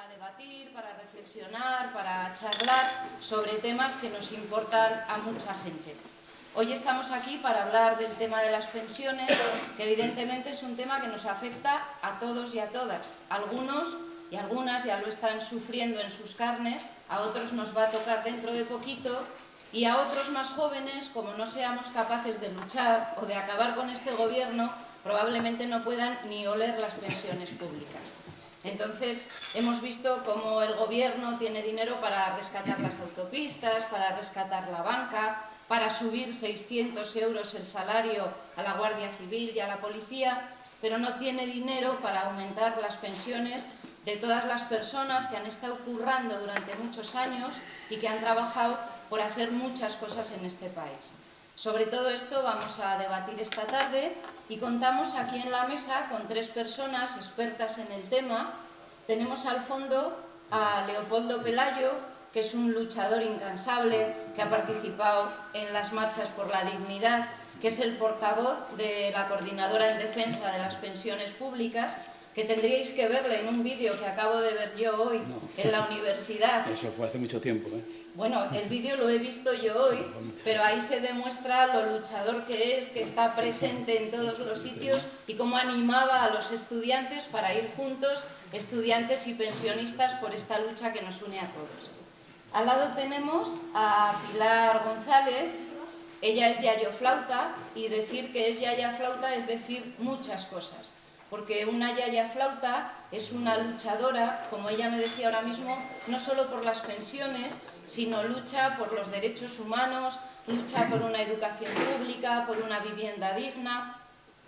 debatir, para reflexionar, para charlar sobre temas que nos importan a mucha gente. Hoy estamos aquí para hablar del tema de las pensiones, que evidentemente es un tema que nos afecta a todos y a todas. Algunos y algunas ya lo están sufriendo en sus carnes, a otros nos va a tocar dentro de poquito y a otros más jóvenes, como no seamos capaces de luchar o de acabar con este gobierno, probablemente no puedan ni oler las pensiones públicas. Entonces, hemos visto cómo el gobierno tiene dinero para rescatar las autopistas, para rescatar la banca, para subir 600 euros el salario a la Guardia Civil y a la policía, pero no tiene dinero para aumentar las pensiones de todas las personas que han estado currando durante muchos años y que han trabajado por hacer muchas cosas en este país. Sobre todo esto vamos a debatir esta tarde y contamos aquí en la mesa con 3 personas expertas en el tema. Tenemos al fondo a Leopoldo Pelayo, que es un luchador incansable, que ha participado en las marchas por la dignidad, que es el portavoz de la Coordinadora en Defensa de las Pensiones Públicas, que tendríais que verle en un vídeo que acabo de ver yo hoy en la universidad. Eso fue hace mucho tiempo, ¿eh? Bueno, el vídeo lo he visto yo hoy, pero ahí se demuestra lo luchador que es, que está presente en todos los sitios y cómo animaba a los estudiantes para ir juntos, estudiantes y pensionistas, por esta lucha que nos une a todos. Al lado tenemos a Pilar González. Ella es yayoflauta, y decir que es yayaflauta es decir muchas cosas, porque una yayaflauta es una luchadora, como ella me decía ahora mismo, no solo por las pensiones, sino lucha por los derechos humanos, lucha por una educación pública, por una vivienda digna.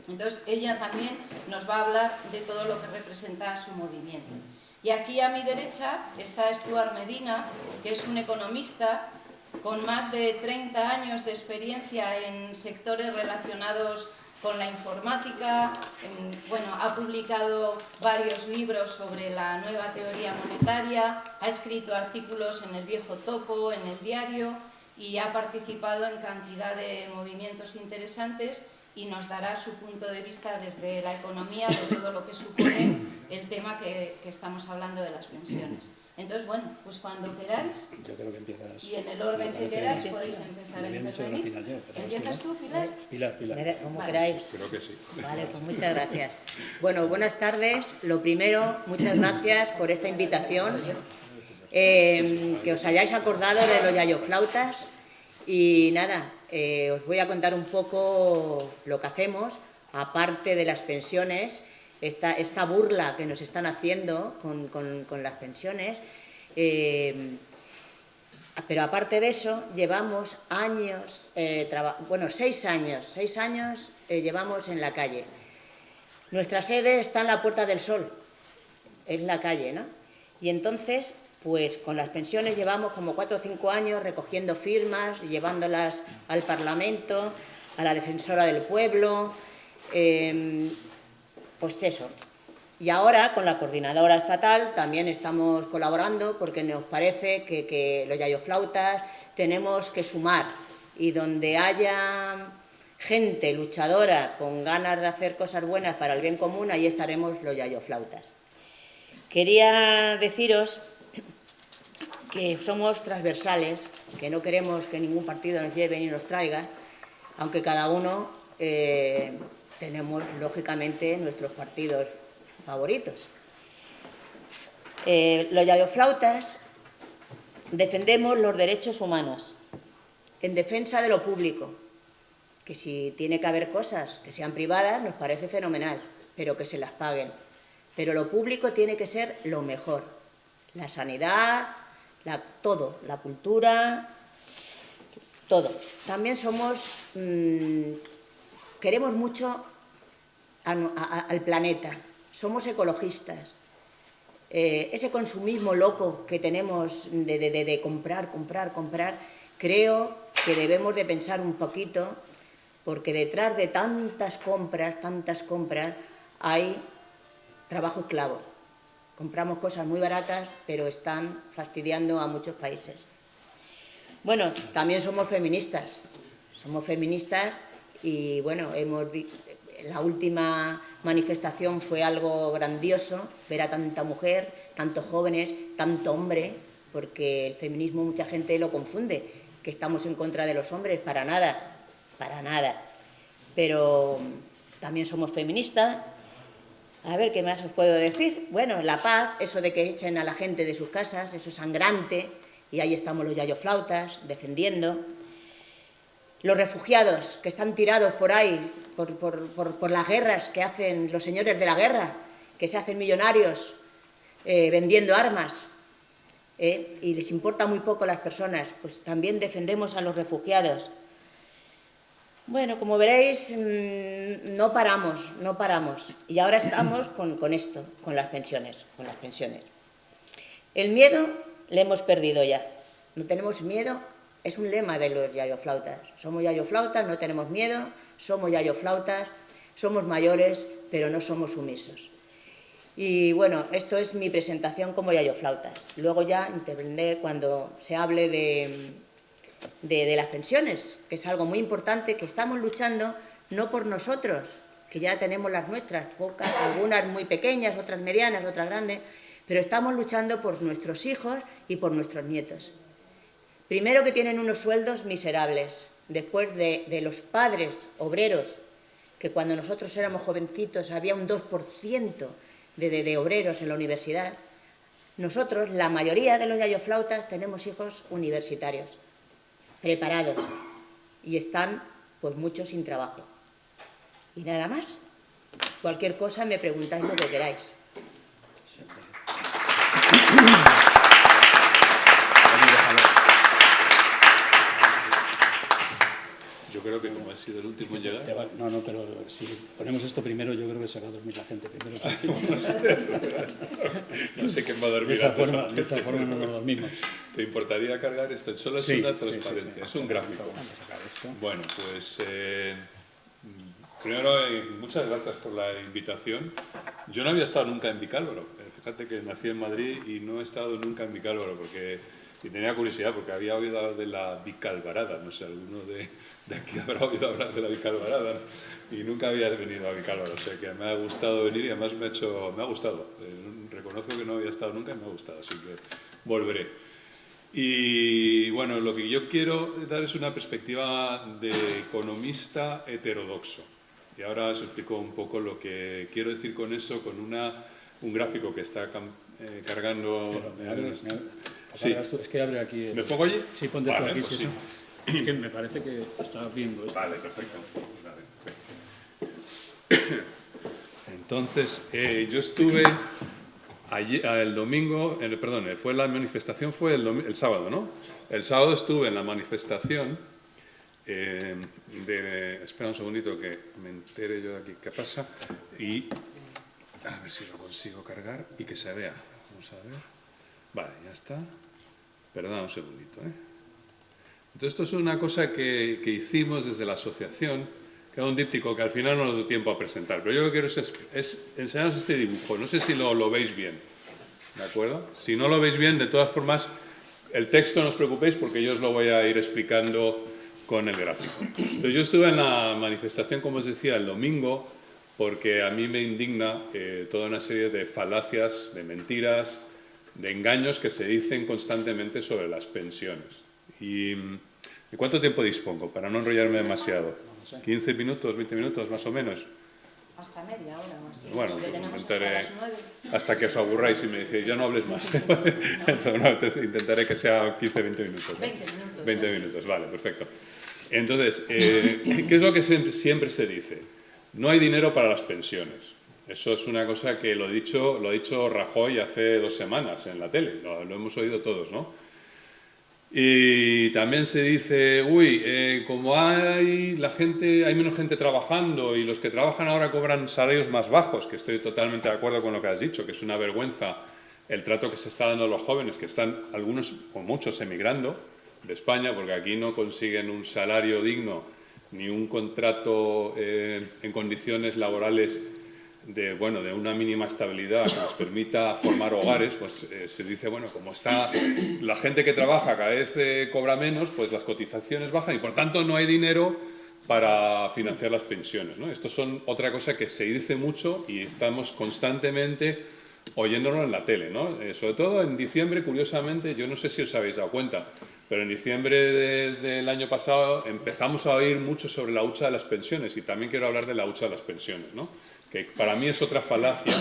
Entonces ella también nos va a hablar de todo lo que representa su movimiento. Y aquí a mi derecha está Stuart Medina, que es un economista con más de 30 años de experiencia en sectores relacionados con la informática. Ha publicado varios libros sobre la nueva teoría monetaria, ha escrito artículos en El Viejo Topo, en El Diario, y ha participado en cantidad de movimientos interesantes y nos dará su punto de vista desde la economía de todo lo que supone el tema que estamos hablando de las pensiones. Entonces, bueno, pues cuando queráis, yo creo que empiezas, y en el orden que queráis, podéis empezar a intervenir. ¿Empiezas tú, Pilar? Pilar. Como queráis. Creo que sí. Vale, pues muchas gracias. Bueno, buenas tardes. Lo primero, muchas gracias por esta invitación, que os hayáis acordado de los yayoflautas. Y nada, os voy a contar un poco lo que hacemos, aparte de las pensiones, esta burla que nos están haciendo con las pensiones. Pero aparte de eso, llevamos años, 6 años llevamos en la calle. Nuestra sede está en la Puerta del Sol, es la calle, ¿no? Y entonces, pues con las pensiones llevamos como 4 o 5 años recogiendo firmas, llevándolas al Parlamento, a la Defensora del Pueblo, pues eso. Y ahora, con la Coordinadora Estatal, también estamos colaborando porque nos parece que los yayoflautas tenemos que sumar. Y donde haya gente luchadora con ganas de hacer cosas buenas para el bien común, ahí estaremos los yayoflautas. Quería deciros que somos transversales, que no queremos que ningún partido nos lleve ni nos traiga, aunque cada uno tenemos, lógicamente, nuestros partidos favoritos. Los yayoflautas defendemos los derechos humanos en defensa de lo público, que si tiene que haber cosas que sean privadas nos parece fenomenal, pero que se las paguen. Pero lo público tiene que ser lo mejor, la sanidad, todo, la cultura, todo. También queremos mucho al planeta. Somos ecologistas. Ese consumismo loco que tenemos de comprar, creo que debemos de pensar un poquito, porque detrás de tantas compras, hay trabajo esclavo. Compramos cosas muy baratas, pero están fastidiando a muchos países. Bueno, también somos feministas. Y bueno, la última manifestación fue algo grandioso, ver a tanta mujer, tantos jóvenes, tanto hombre, porque el feminismo mucha gente lo confunde, que estamos en contra de los hombres, para nada, pero también somos feministas. A ver, ¿qué más os puedo decir? Bueno, la paz, eso de que echen a la gente de sus casas, eso es sangrante, y ahí estamos los yayoflautas defendiendo. Los refugiados que están tirados por ahí, por las guerras que hacen los señores de la guerra, que se hacen millonarios vendiendo armas, y les importa muy poco a las personas, pues también defendemos a los refugiados. Bueno, como veréis, no paramos. Y ahora estamos con esto, con las pensiones. El miedo le hemos perdido ya. No tenemos miedo, es un lema de los yayoflautas. Somos yayoflautas, no tenemos miedo, somos yayoflautas, somos mayores, pero no somos sumisos. Y bueno, esto es mi presentación como yayoflautas. Luego ya intervendré cuando se hable de las pensiones, que es algo muy importante, que estamos luchando no por nosotros, que ya tenemos las nuestras, pocas, algunas muy pequeñas, otras medianas, otras grandes, pero estamos luchando por nuestros hijos y por nuestros nietos. Primero, que tienen unos sueldos miserables, después de los padres obreros, que cuando nosotros éramos jovencitos había un 2% de obreros en la universidad. Nosotros, la mayoría de los yayoflautas, tenemos hijos universitarios, preparados, y están, pues, muchos sin trabajo. Y nada más. Cualquier cosa me preguntáis lo que queráis. Yo creo que como ha sido el último en llegar... No, pero si ponemos esto primero, yo creo que se va a dormir la gente primero. No sé quién va a dormir de esa antes. forma no nos dormimos. ¿Te importaría cargar esto? Solo es una transparencia, es un gráfico. Vamos a sacar esto. Bueno, pues primero muchas gracias por la invitación. Yo no había estado nunca en Vicálvaro. Fíjate que nací en Madrid y no he estado nunca en Vicálvaro y tenía curiosidad porque había oído hablar de la Vicalvarada. No sé, alguno de aquí habrá oído hablar de la Vicalvarada, ¿no? Y nunca había venido a Vicálvaro. O sea que me ha gustado venir y además me ha gustado. Reconozco que no había estado nunca y me ha gustado, así que volveré. Y bueno, lo que yo quiero dar es una perspectiva de economista heterodoxo. Y ahora os explico un poco lo que quiero decir con eso, con un gráfico que está cargando... Sí. Es que abre aquí... ¿Me pongo allí? Sí, ponte tú aquí. Pues sí. Es que me parece que está abriendo esto. Vale, perfecto. Vale. Entonces, yo estuve... Allí, el domingo, fue la manifestación, fue el sábado, ¿no? El sábado estuve en la manifestación espera un segundito que me entere yo de aquí qué pasa y a ver si lo consigo cargar y que se vea. Vamos a ver. Vale, ya está. Perdón un segundito, Entonces esto es una cosa que hicimos desde la asociación, que era un díptico que al final no nos dio tiempo a presentar, pero yo lo que quiero es enseñaros este dibujo. No sé si lo veis bien, ¿de acuerdo? Si no lo veis bien, de todas formas, el texto no os preocupéis porque yo os lo voy a ir explicando con el gráfico. Entonces yo estuve en la manifestación, como os decía, el domingo, porque a mí me indigna toda una serie de falacias, de mentiras, de engaños que se dicen constantemente sobre las pensiones. ¿Y de cuánto tiempo dispongo? Para no enrollarme demasiado. 15 minutos, 20 minutos, más o menos. Hasta media hora o así. Bueno, intentaré hasta que os aburráis y me decís, ya no hables más. Entonces, intentaré que sea 15, 20 minutos. 20 minutos. 20 minutos, vale, perfecto. Entonces, ¿qué es lo que siempre se dice? No hay dinero para las pensiones. Eso es una cosa que lo ha dicho Rajoy hace 2 semanas en la tele, lo hemos oído todos, ¿no? Y también se dice, como hay menos gente trabajando y los que trabajan ahora cobran salarios más bajos, que estoy totalmente de acuerdo con lo que has dicho, que es una vergüenza el trato que se está dando a los jóvenes, que están algunos o muchos emigrando de España, porque aquí no consiguen un salario digno ni un contrato en condiciones laborales de una mínima estabilidad que les permita formar hogares, pues se dice, bueno, como está la gente que trabaja cada vez cobra menos, pues las cotizaciones bajan y por tanto no hay dinero para financiar las pensiones, ¿no? Esto son otra cosa que se dice mucho y estamos constantemente oyéndolo en la tele, ¿no? Sobre todo en diciembre, curiosamente, yo no sé si os habéis dado cuenta, pero en diciembre del año pasado empezamos a oír mucho sobre la hucha de las pensiones, y también quiero hablar de la hucha de las pensiones, ¿no? Que para mí es otra falacia,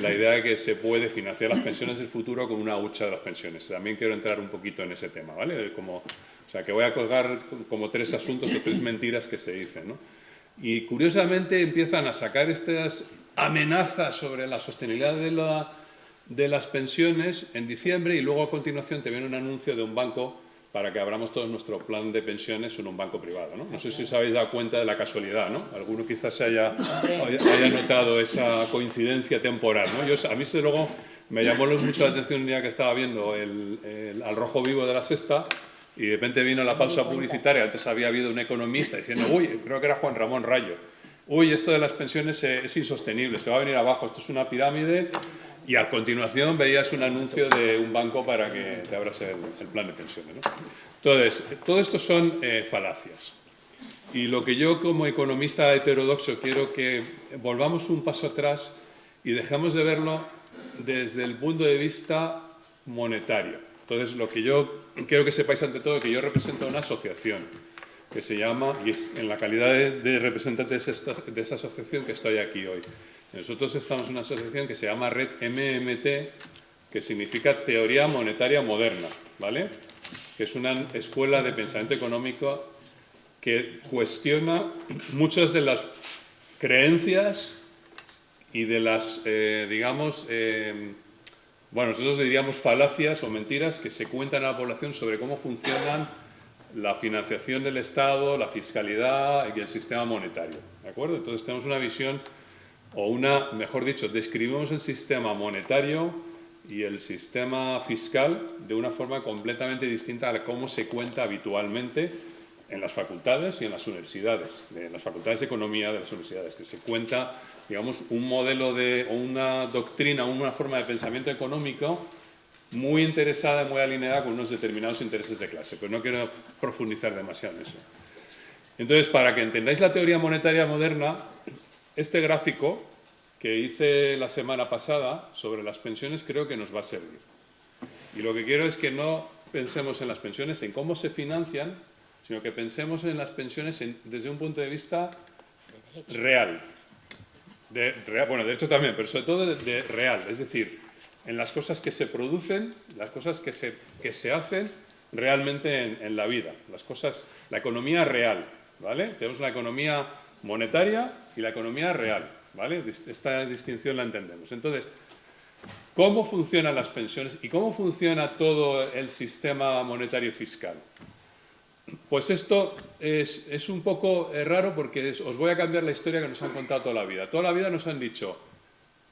la idea de que se puede financiar las pensiones del futuro con una hucha de las pensiones. También quiero entrar un poquito en ese tema, ¿vale? O sea, que voy a colgar como 3 asuntos o 3 mentiras que se dicen, ¿no? Y curiosamente empiezan a sacar estas amenazas sobre la sostenibilidad de las pensiones en diciembre, y luego a continuación te viene un anuncio de un banco para que abramos todo nuestro plan de pensiones en un banco privado, ¿no? No sé si os habéis dado cuenta de la casualidad, ¿no? Alguno quizás haya notado esa coincidencia temporal, ¿no? A mí, desde luego, me llamó mucho la atención un día que estaba viendo Al Rojo Vivo de La Sexta, y de repente vino la pausa publicitaria. Antes había habido un economista diciendo, uy, creo que era Juan Ramón Rayo, uy, esto de las pensiones es insostenible, se va a venir abajo, esto es una pirámide. Y a continuación veías un anuncio de un banco para que te abras el plan de pensiones, ¿no? Entonces, todo esto son falacias. Y lo que yo, como economista heterodoxo, quiero que volvamos un paso atrás y dejemos de verlo desde el punto de vista monetario. Entonces, lo que yo quiero que sepáis ante todo es que yo represento una asociación que se llama, y es en la calidad de representante de esa asociación que estoy aquí hoy. Nosotros estamos en una asociación que se llama Red MMT, que significa Teoría Monetaria Moderna, ¿vale? Que es una escuela de pensamiento económico que cuestiona muchas de las creencias y de las, bueno, nosotros diríamos falacias o mentiras que se cuentan a la población sobre cómo funcionan la financiación del Estado, la fiscalidad y el sistema monetario, ¿de acuerdo? Entonces tenemos una visión, mejor dicho, describimos el sistema monetario y el sistema fiscal de una forma completamente distinta a cómo se cuenta habitualmente en las facultades y en las universidades, en las facultades de economía de las universidades, que se cuenta, digamos, un modelo o una doctrina, una forma de pensamiento económico muy interesada, muy alineada con unos determinados intereses de clase, pero no quiero profundizar demasiado en eso. Entonces, para que entendáis la teoría monetaria moderna, este gráfico que hice la semana pasada sobre las pensiones creo que nos va a servir. Y lo que quiero es que no pensemos en las pensiones, en cómo se financian, sino que pensemos en las pensiones desde un punto de vista real. Bueno, de hecho también, pero sobre todo de real, es decir, en las cosas que se producen, las cosas que se hacen realmente en la vida, la economía real, ¿vale? Tenemos una economía monetaria y la economía real, ¿vale? Esta distinción la entendemos. Entonces, ¿cómo funcionan las pensiones y cómo funciona todo el sistema monetario y fiscal? Pues esto es un poco raro porque os voy a cambiar la historia que nos han contado toda la vida. Toda la vida nos han dicho,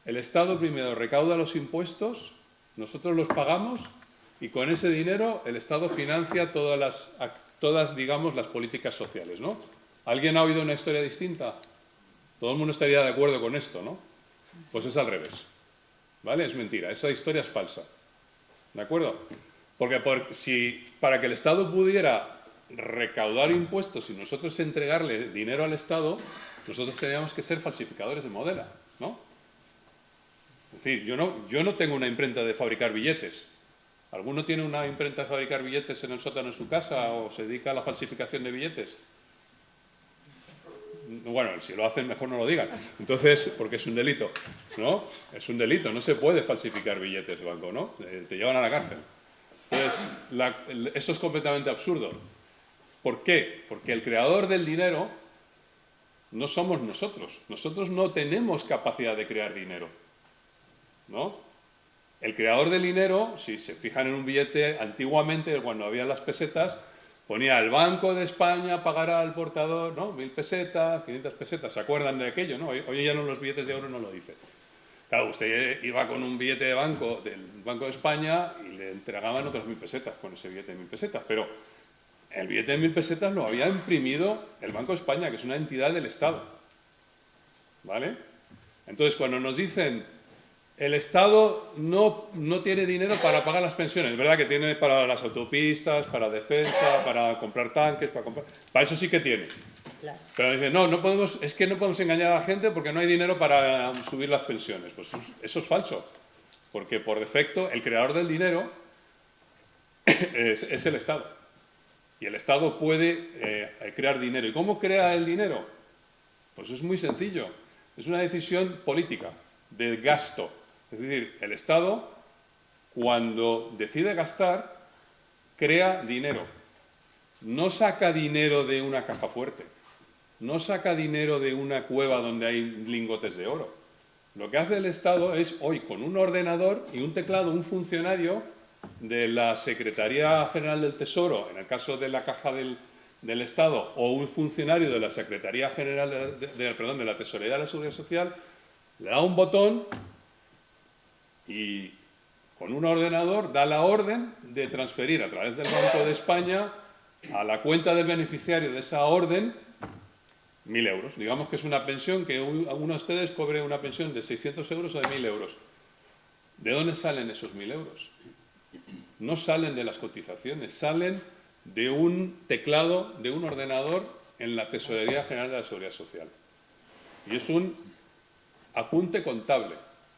el Estado primero recauda los impuestos, nosotros los pagamos y con ese dinero el Estado financia todas, digamos, las políticas sociales, ¿no? ¿Alguien ha oído una historia distinta? Todo el mundo estaría de acuerdo con esto, ¿no? Pues es al revés, ¿vale? Es mentira, esa historia es falsa, ¿de acuerdo? Porque para que el Estado pudiera recaudar impuestos y nosotros entregarle dinero al Estado, nosotros teníamos que ser falsificadores de moneda, ¿no? Es decir, yo no tengo una imprenta de fabricar billetes. ¿Alguno tiene una imprenta de fabricar billetes en el sótano de su casa o se dedica a la falsificación de billetes? Bueno, si lo hacen, mejor no lo digan. Entonces, porque es un delito, ¿no? Es un delito, no se puede falsificar billetes de banco, ¿no? Te llevan a la cárcel. Entonces, eso es completamente absurdo. ¿Por qué? Porque el creador del dinero no somos nosotros. Nosotros no tenemos capacidad de crear dinero, ¿no? El creador del dinero, si se fijan en un billete, antiguamente, cuando había las pesetas, ponía el Banco de España pagará al portador, ¿no? 1.000 pesetas, 500 pesetas, ¿se acuerdan de aquello, no? Hoy ya no, los billetes de oro no lo dice. Claro, usted iba con un billete de banco del Banco de España y le entregaban otras 1.000 pesetas con ese billete de 1.000 pesetas, pero el billete de 1.000 pesetas lo había imprimido el Banco de España, que es una entidad del Estado, ¿vale? Entonces, cuando nos dicen el Estado no tiene dinero para pagar las pensiones, es verdad que tiene para las autopistas, para defensa, para comprar tanques, para eso sí que tiene. Claro. Pero dicen, no podemos, es que no podemos engañar a la gente porque no hay dinero para subir las pensiones. Pues eso es falso, porque por defecto el creador del dinero es el Estado. Y el Estado puede crear dinero. ¿Y cómo crea el dinero? Pues es muy sencillo. Es una decisión política, de gasto. Es decir, el Estado, cuando decide gastar, crea dinero. No saca dinero de una caja fuerte. No saca dinero de una cueva donde hay lingotes de oro. Lo que hace el Estado es, hoy, con un ordenador y un teclado, un funcionario de la Secretaría General del Tesoro, en el caso de la Caja del Estado, o un funcionario de la Secretaría General de la Tesorería de la Seguridad Social, le da un botón y con un ordenador da la orden de transferir a través del Banco de España a la cuenta del beneficiario de esa orden 1.000 euros. Digamos que es una pensión, que alguno de ustedes cobre una pensión de 600 euros o de 1.000 euros. ¿De dónde salen esos 1.000 euros? No salen de las cotizaciones, salen de un teclado, de un ordenador en la Tesorería General de la Seguridad Social. Y es un apunte contable.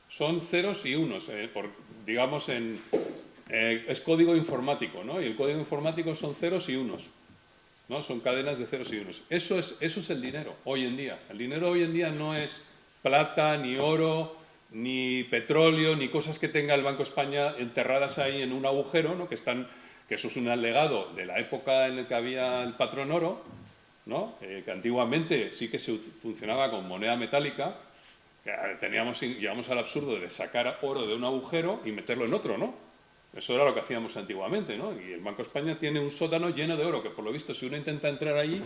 Son ceros y unos, digamos, es código informático, ¿no? Y el código informático son ceros y unos, ¿no? Son cadenas de ceros y unos. Eso es el dinero hoy en día. El dinero hoy en día no es plata, ni oro, ni petróleo, ni cosas que tenga el Banco de España enterradas ahí en un agujero, ¿no? Que eso es un legado de la época en la que había el patrón oro, ¿no? Que antiguamente sí que se funcionaba con moneda metálica. Llegamos al absurdo de sacar oro de un agujero y meterlo en otro, ¿no? Eso era lo que hacíamos antiguamente, ¿no? Y el Banco de España tiene un sótano lleno de oro, que por lo visto si uno intenta entrar allí,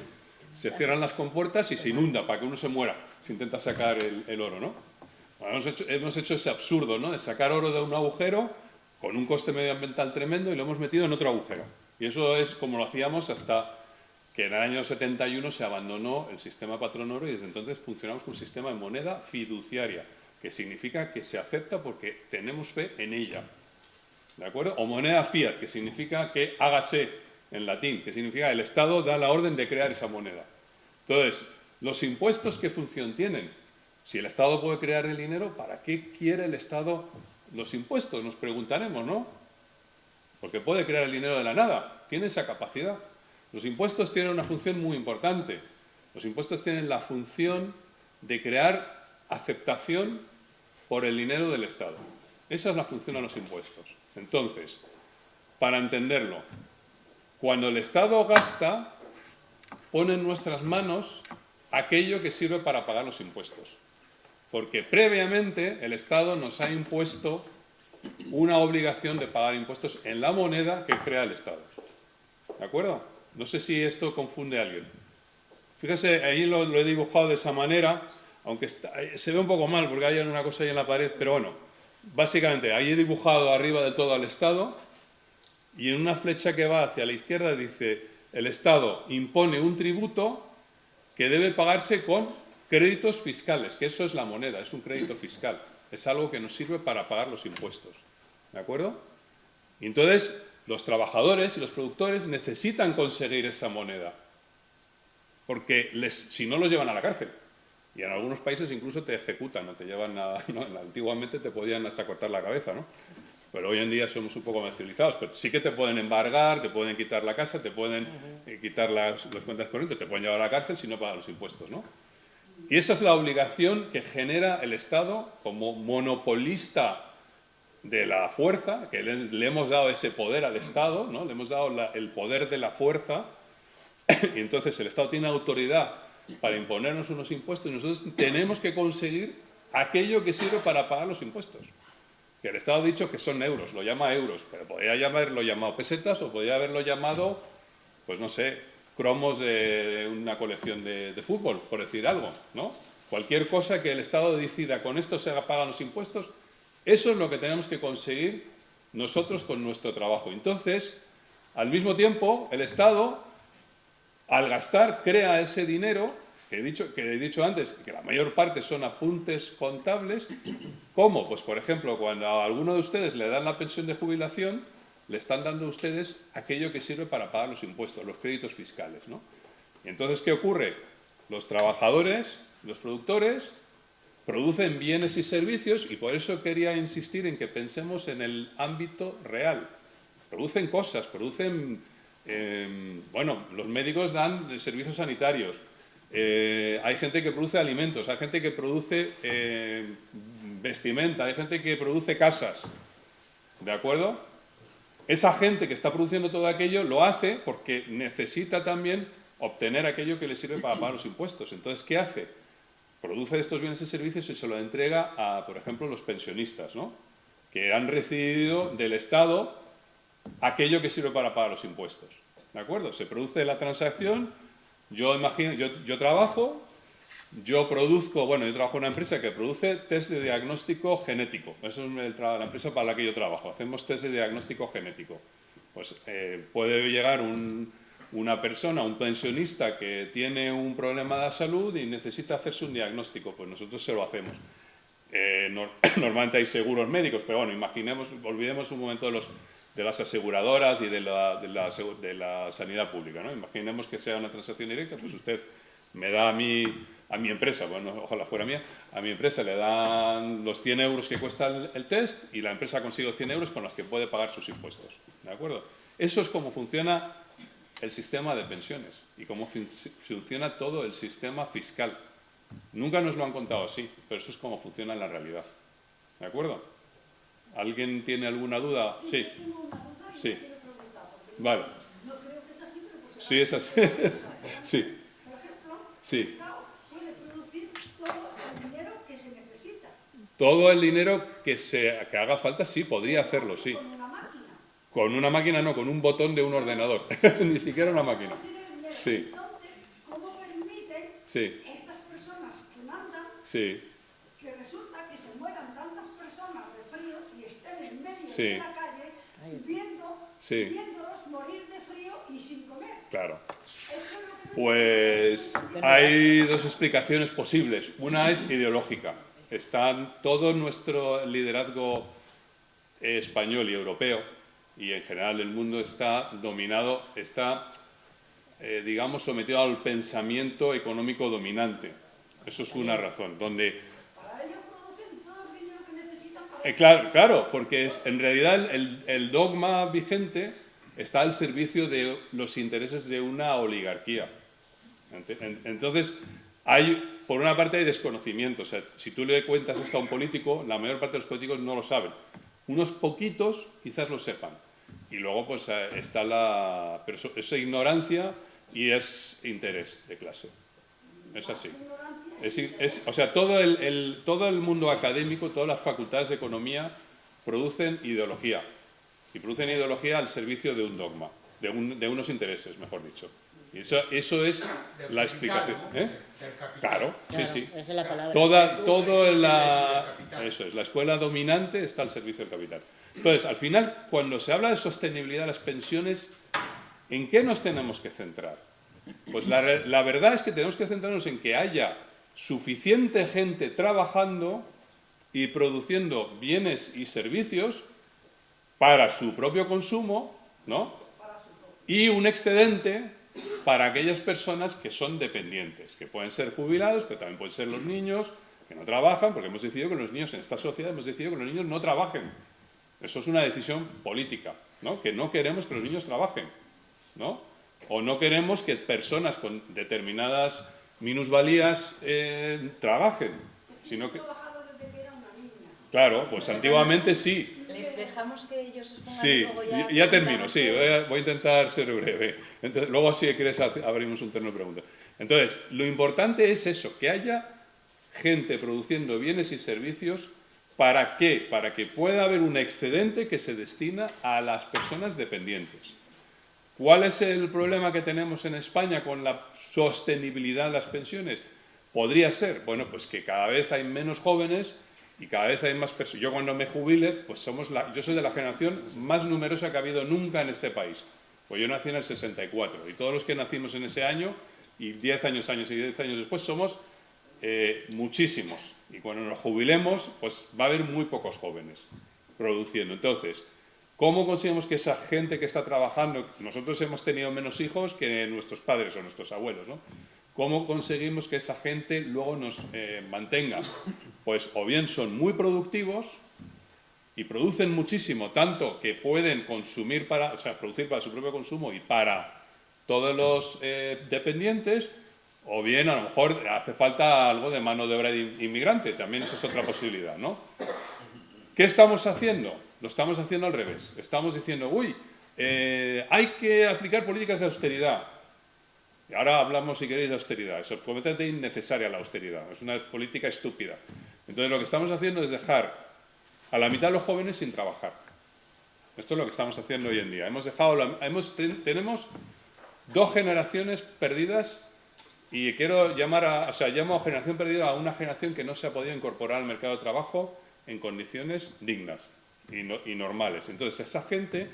se cierran las compuertas y se inunda para que uno se muera si intenta sacar el oro, ¿no? Bueno, hemos hecho ese absurdo, ¿no? De sacar oro de un agujero con un coste medioambiental tremendo y lo hemos metido en otro agujero. Y eso es como lo hacíamos hasta que en el año 71 se abandonó el sistema patrón oro y desde entonces funcionamos con un sistema de moneda fiduciaria, que significa que se acepta porque tenemos fe en ella, ¿de acuerdo? O moneda fiat, que significa que hágase en latín, que significa el Estado da la orden de crear esa moneda. Entonces, los impuestos, ¿qué función tienen? Si el Estado puede crear el dinero, ¿para qué quiere el Estado los impuestos? Nos preguntaremos, ¿no? Porque puede crear el dinero de la nada, tiene esa capacidad. Los impuestos tienen una función muy importante. Los impuestos tienen la función de crear aceptación por el dinero del Estado. Esa es la función de los impuestos. Entonces, para entenderlo, cuando el Estado gasta, pone en nuestras manos aquello que sirve para pagar los impuestos. Porque previamente el Estado nos ha impuesto una obligación de pagar impuestos en la moneda que crea el Estado. ¿De acuerdo? No sé si esto confunde a alguien. Fíjese, ahí lo he dibujado de esa manera, aunque se ve un poco mal porque hay una cosa ahí en la pared, pero bueno, básicamente ahí he dibujado arriba del todo al Estado y en una flecha que va hacia la izquierda dice el Estado impone un tributo que debe pagarse con créditos fiscales, que eso es la moneda, es un crédito fiscal, es algo que nos sirve para pagar los impuestos. ¿De acuerdo? Y entonces los trabajadores y los productores necesitan conseguir esa moneda, porque si no los llevan a la cárcel. Y en algunos países incluso te ejecutan, no te llevan nada, ¿no? Antiguamente te podían hasta cortar la cabeza, ¿no? Pero hoy en día somos un poco más civilizados, pero sí que te pueden embargar, te pueden quitar la casa, te pueden quitar las cuentas corrientes, te pueden llevar a la cárcel si no pagas los impuestos, ¿no? Y esa es la obligación que genera el Estado como monopolista de la fuerza, que le hemos dado ese poder al Estado, ¿no? Le hemos dado el poder de la fuerza, y entonces el Estado tiene autoridad para imponernos unos impuestos y nosotros tenemos que conseguir aquello que sirve para pagar los impuestos. Que el Estado ha dicho que son euros, lo llama euros, pero podría haberlo llamado pesetas o podría haberlo llamado, pues no sé, cromos de una colección de fútbol, por decir algo, ¿no? Cualquier cosa que el Estado decida, con esto se pagan los impuestos, eso es lo que tenemos que conseguir nosotros con nuestro trabajo. Entonces, al mismo tiempo, el Estado, al gastar, crea ese dinero, que he dicho antes, que la mayor parte son apuntes contables. ¿Cómo? Pues, por ejemplo, cuando a alguno de ustedes le dan la pensión de jubilación, le están dando a ustedes aquello que sirve para pagar los impuestos, los créditos fiscales, ¿no? Y entonces, ¿qué ocurre? los trabajadores, los productores, producen bienes y servicios y por eso quería insistir en que pensemos en el ámbito real. Producen cosas, producen... bueno, los médicos dan servicios sanitarios, hay gente que produce alimentos, hay gente que produce vestimenta, hay gente que produce casas, ¿de acuerdo? Esa gente que está produciendo todo aquello lo hace porque necesita también obtener aquello que le sirve para pagar los impuestos. Entonces, ¿qué hace? Produce estos bienes y servicios y se lo entrega a, por ejemplo, los pensionistas, ¿no? Que han recibido del Estado aquello que sirve para pagar los impuestos, ¿de acuerdo? Se produce la transacción, yo trabajo, yo produzco, bueno, yo trabajo en una empresa que produce test de diagnóstico genético, eso es la empresa para la que yo trabajo, hacemos test de diagnóstico genético. Pues puede llegar una persona, un pensionista que tiene un problema de salud y necesita hacerse un diagnóstico, pues nosotros se lo hacemos. Normalmente hay seguros médicos, pero bueno, olvidemos un momento de las aseguradoras y de la sanidad pública, ¿no? Imaginemos que sea una transacción directa, pues usted me da a mi empresa, bueno, ojalá fuera mía, a mi empresa le dan los 100 euros que cuesta el test y la empresa consigue 100 euros con los que puede pagar sus impuestos, ¿de acuerdo? Eso es como funciona el sistema de pensiones y cómo funciona todo el sistema fiscal. Nunca nos lo han contado así, pero eso es como funciona en la realidad, ¿de acuerdo? ¿Alguien tiene alguna duda? Sí. Sí. Vale. No creo que es así, pero pues Sí, es así. Sí. por ejemplo, Sí. el Estado puede producir todo el dinero que se necesita. Todo el dinero que haga falta, sí, podría hacerlo, sí. Con una máquina. Con una máquina no, con un botón de un ordenador. Ni siquiera una máquina. Sí. Entonces, ¿cómo permiten Sí. estas personas que mandan Sí. que resulta que se mueran tantas personas de frío y estén en medio Sí. de la calle viéndolos morir de frío y sin comer? Claro. Eso es lo que Pues hay dos explicaciones posibles. Una es ideológica. Todo nuestro liderazgo español y europeo, y en general el mundo está dominado, digamos, sometido al pensamiento económico dominante. Eso es una razón, donde... para ellos producen todo el dinero que necesitan para Claro, porque en realidad el dogma vigente está al servicio de los intereses de una oligarquía. Entonces, por una parte hay desconocimiento. O sea, si tú le cuentas esto a un político, la mayor parte de los políticos no lo saben. Unos poquitos quizás lo sepan. Y luego pues está esa ignorancia y es interés de clase. Es así. O sea, todo el mundo académico, todas las facultades de economía producen ideología. Y producen ideología al servicio de un dogma, de unos intereses, mejor dicho. Y eso es la explicación. Claro, sí, sí. Esa es la palabra. Eso es, la escuela dominante está al servicio del capital. Entonces, al final, cuando se habla de sostenibilidad de las pensiones, ¿en qué nos tenemos que centrar? Pues la verdad es que tenemos que centrarnos en que haya suficiente gente trabajando y produciendo bienes y servicios para su propio consumo, ¿no? Y un excedente para aquellas personas que son dependientes, que pueden ser jubilados, pero también pueden ser los niños que no trabajan, porque hemos decidido que los niños, en esta sociedad hemos decidido que los niños no trabajen. Eso es una decisión política, ¿no? Que no queremos que los niños trabajen, ¿no? O no queremos que personas con determinadas minusvalías trabajen, sino que... trabajado desde que era una niña. Claro, pues antiguamente sí. Les dejamos que ellos expongan Sí, y luego ya termino, preguntamos sí, todos. voy a intentar ser breve. Entonces, luego si quieres abrimos un turno de preguntas. Entonces, lo importante es eso, que haya gente produciendo bienes y servicios. ¿Para qué? Para que pueda haber un excedente que se destina a las personas dependientes. ¿Cuál es el problema que tenemos en España con la sostenibilidad de las pensiones? Podría ser, bueno, pues que cada vez hay menos jóvenes y cada vez hay más personas. Yo cuando me jubile, pues yo soy de la generación más numerosa que ha habido nunca en este país. Pues yo nací en el 64 y todos los que nacimos en ese año y 10 años y 10 años después somos muchísimos. Y cuando nos jubilemos, pues va a haber muy pocos jóvenes produciendo. Entonces, ¿cómo conseguimos que esa gente que está trabajando, nosotros hemos tenido menos hijos que nuestros padres o nuestros abuelos, ¿no? ¿Cómo conseguimos que esa gente luego nos mantenga? Pues o bien son muy productivos y producen muchísimo, tanto que pueden consumir producir para su propio consumo y para todos los dependientes, o bien a lo mejor hace falta algo de mano de obra inmigrante, también esa es otra posibilidad, ¿no? ¿Qué estamos haciendo? Lo estamos haciendo al revés. Estamos diciendo, uy, hay que aplicar políticas de austeridad. Y ahora hablamos, si queréis, de austeridad. Es completamente innecesaria la austeridad. Es una política estúpida. Entonces, lo que estamos haciendo es dejar a la mitad de los jóvenes sin trabajar. Esto es lo que estamos haciendo hoy en día. Tenemos 2 generaciones perdidas y llamo a generación perdida a una generación que no se ha podido incorporar al mercado de trabajo en condiciones dignas y normales. Entonces, esa gente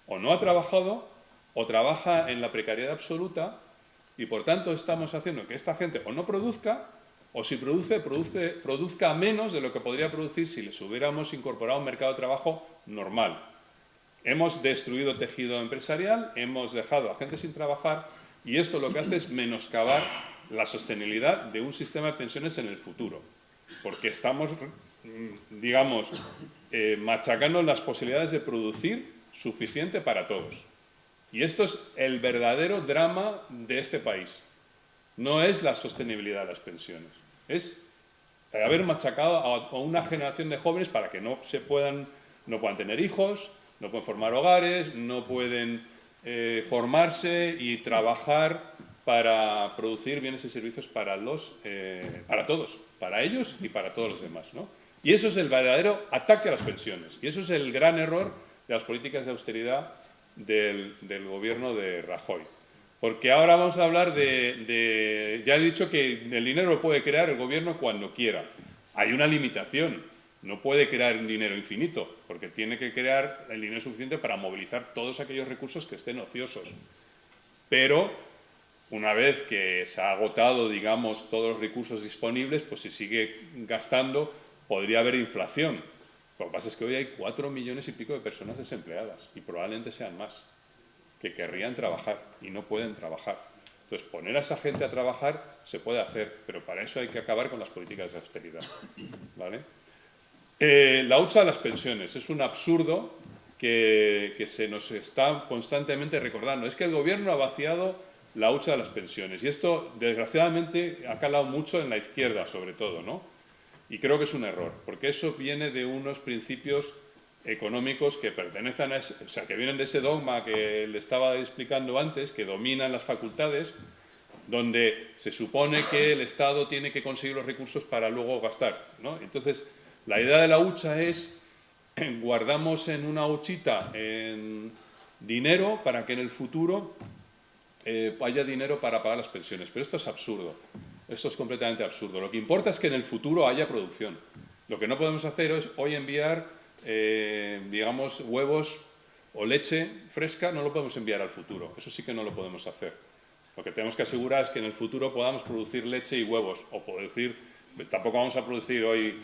o no ha trabajado o trabaja en la precariedad absoluta. Y por tanto estamos haciendo que esta gente o no produzca, o si produzca menos de lo que podría producir si les hubiéramos incorporado a un mercado de trabajo normal. Hemos destruido tejido empresarial, hemos dejado a gente sin trabajar, y esto lo que hace es menoscabar la sostenibilidad de un sistema de pensiones en el futuro. Porque estamos, digamos, machacando las posibilidades de producir suficiente para todos. Y esto es el verdadero drama de este país. No es la sostenibilidad de las pensiones. Es haber machacado a una generación de jóvenes para que no puedan tener hijos, no pueden formar hogares, no pueden formarse y trabajar para producir bienes y servicios para todos, para ellos y para todos los demás, ¿no? Y eso es el verdadero ataque a las pensiones. Y eso es el gran error de las políticas de austeridad del gobierno de Rajoy. Porque ahora vamos a hablar ya he dicho que el dinero lo puede crear el gobierno cuando quiera. Hay una limitación. No puede crear un dinero infinito, porque tiene que crear el dinero suficiente para movilizar todos aquellos recursos que estén ociosos. Pero una vez que se ha agotado, digamos, todos los recursos disponibles, pues si sigue gastando, podría haber inflación. Lo que pasa es que hoy hay 4 millones y pico de personas desempleadas, y probablemente sean más, que querrían trabajar y no pueden trabajar. Entonces, poner a esa gente a trabajar se puede hacer, pero para eso hay que acabar con las políticas de austeridad, ¿vale? La hucha de las pensiones. Es un absurdo que se nos está constantemente recordando. Es que el gobierno ha vaciado la hucha de las pensiones. Y esto, desgraciadamente, ha calado mucho en la izquierda, sobre todo, ¿no? Y creo que es un error, porque eso viene de unos principios económicos que pertenecen que vienen de ese dogma que le estaba explicando antes, que dominan las facultades, donde se supone que el Estado tiene que conseguir los recursos para luego gastar, ¿no? Entonces, la idea de la hucha es, guardamos en una huchita dinero para que en el futuro haya dinero para pagar las pensiones. Pero esto es absurdo, esto es completamente absurdo. Lo que importa es que en el futuro haya producción. Lo que no podemos hacer es hoy enviar, digamos, huevos o leche fresca, no lo podemos enviar al futuro. Eso sí que no lo podemos hacer. Lo que tenemos que asegurar es que en el futuro podamos producir leche y huevos, o tampoco vamos a producir hoy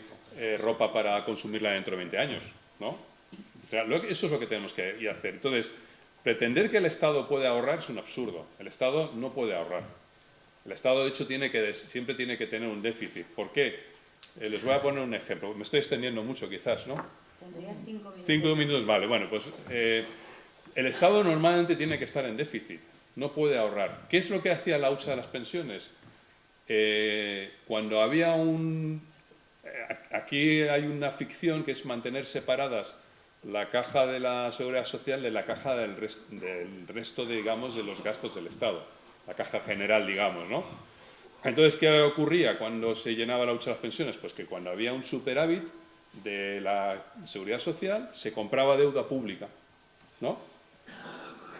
ropa para consumirla dentro de 20 años, ¿no? O sea, eso es lo que tenemos que ir a hacer. Entonces, pretender que el Estado puede ahorrar es un absurdo. El Estado no puede ahorrar. El Estado, de hecho, siempre tiene que tener un déficit. ¿Por qué? Les voy a poner un ejemplo. Me estoy extendiendo mucho, quizás, ¿no? Tendrías 5 minutos. 5 minutos, vale. Bueno, pues el Estado normalmente tiene que estar en déficit. No puede ahorrar. ¿Qué es lo que hacía la hucha de las pensiones? Cuando había aquí hay una ficción que es mantener separadas la caja de la Seguridad Social de la caja del resto, digamos, de los gastos del Estado. La caja general, digamos, ¿no? Entonces, ¿qué ocurría cuando se llenaba la hucha de las pensiones? Pues que cuando había un superávit de la Seguridad Social, se compraba deuda pública, ¿no?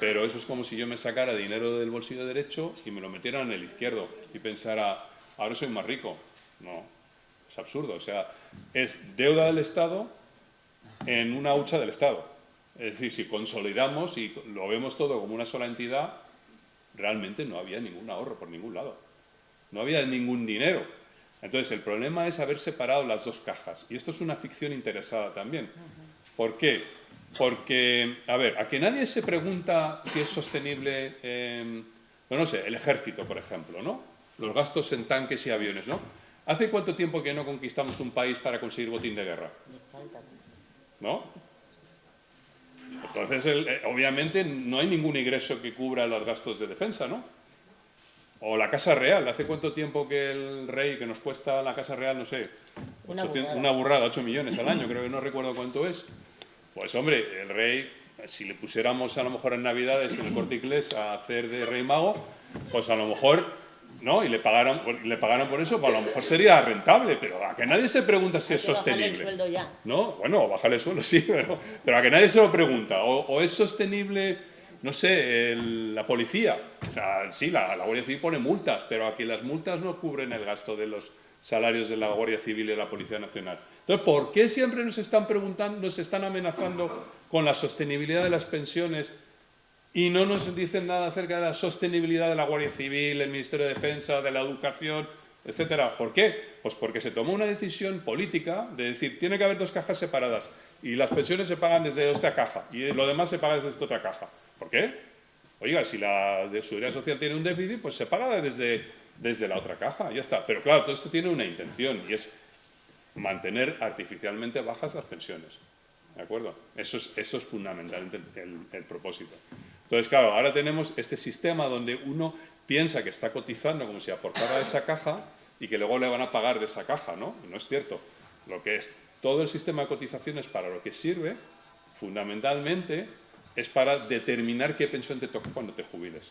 Pero eso es como si yo me sacara dinero del bolsillo derecho y me lo metiera en el izquierdo y pensara, ahora soy más rico. No, es absurdo. O sea, es deuda del Estado en una hucha del Estado. Es decir, si consolidamos y lo vemos todo como una sola entidad, realmente no había ningún ahorro por ningún lado. No había ningún dinero. Entonces, el problema es haber separado las dos cajas. Y esto es una ficción interesada también. ¿Por qué? Porque, a ver, a que nadie se pregunta si es sostenible, no sé, el ejército, por ejemplo, ¿no? los gastos en tanques y aviones, ¿no? ¿Hace cuánto tiempo que no conquistamos un país para conseguir botín de guerra? ¿No? Entonces, obviamente, no hay ningún ingreso que cubra los gastos de defensa, ¿no? O la Casa Real. ¿Hace cuánto tiempo que el rey, que nos cuesta la Casa Real, no sé, una burrada, 8 millones al año, creo que no recuerdo cuánto es? Pues, hombre, el rey, si le pusiéramos a lo mejor en Navidades en el Corte Inglés a hacer de rey mago, pues a lo mejor... ¿no? Y le pagaran por eso, pues a lo mejor sería rentable, pero a que nadie se pregunta si es sostenible. El sueldo ya. ¿No? Bueno, bajarle el sueldo, sí, pero a que nadie se lo pregunta. O es sostenible, no sé, la policía. O sea, sí, la Guardia Civil pone multas, pero aquí las multas no cubren el gasto de los salarios de la Guardia Civil y de la Policía Nacional. Entonces, ¿por qué siempre nos están preguntando, nos están amenazando con la sostenibilidad de las pensiones y no nos dicen nada acerca de la sostenibilidad de la Guardia Civil, el Ministerio de Defensa, de la educación, etcétera? ¿Por qué? Pues porque se tomó una decisión política de decir, tiene que haber 2 cajas separadas y las pensiones se pagan desde esta caja y lo demás se paga desde esta otra caja. ¿Por qué? Oiga, si la de Seguridad Social tiene un déficit, pues se paga desde la otra caja, ya está. Pero claro, todo esto tiene una intención y es mantener artificialmente bajas las pensiones. ¿De acuerdo? Eso es fundamentalmente el propósito. Entonces, claro, ahora tenemos este sistema donde uno piensa que está cotizando como si aportara a esa caja y que luego le van a pagar de esa caja, ¿no? No es cierto. Lo que es todo el sistema de cotizaciones para lo que sirve, fundamentalmente, es para determinar qué pensión te toca cuando te jubiles.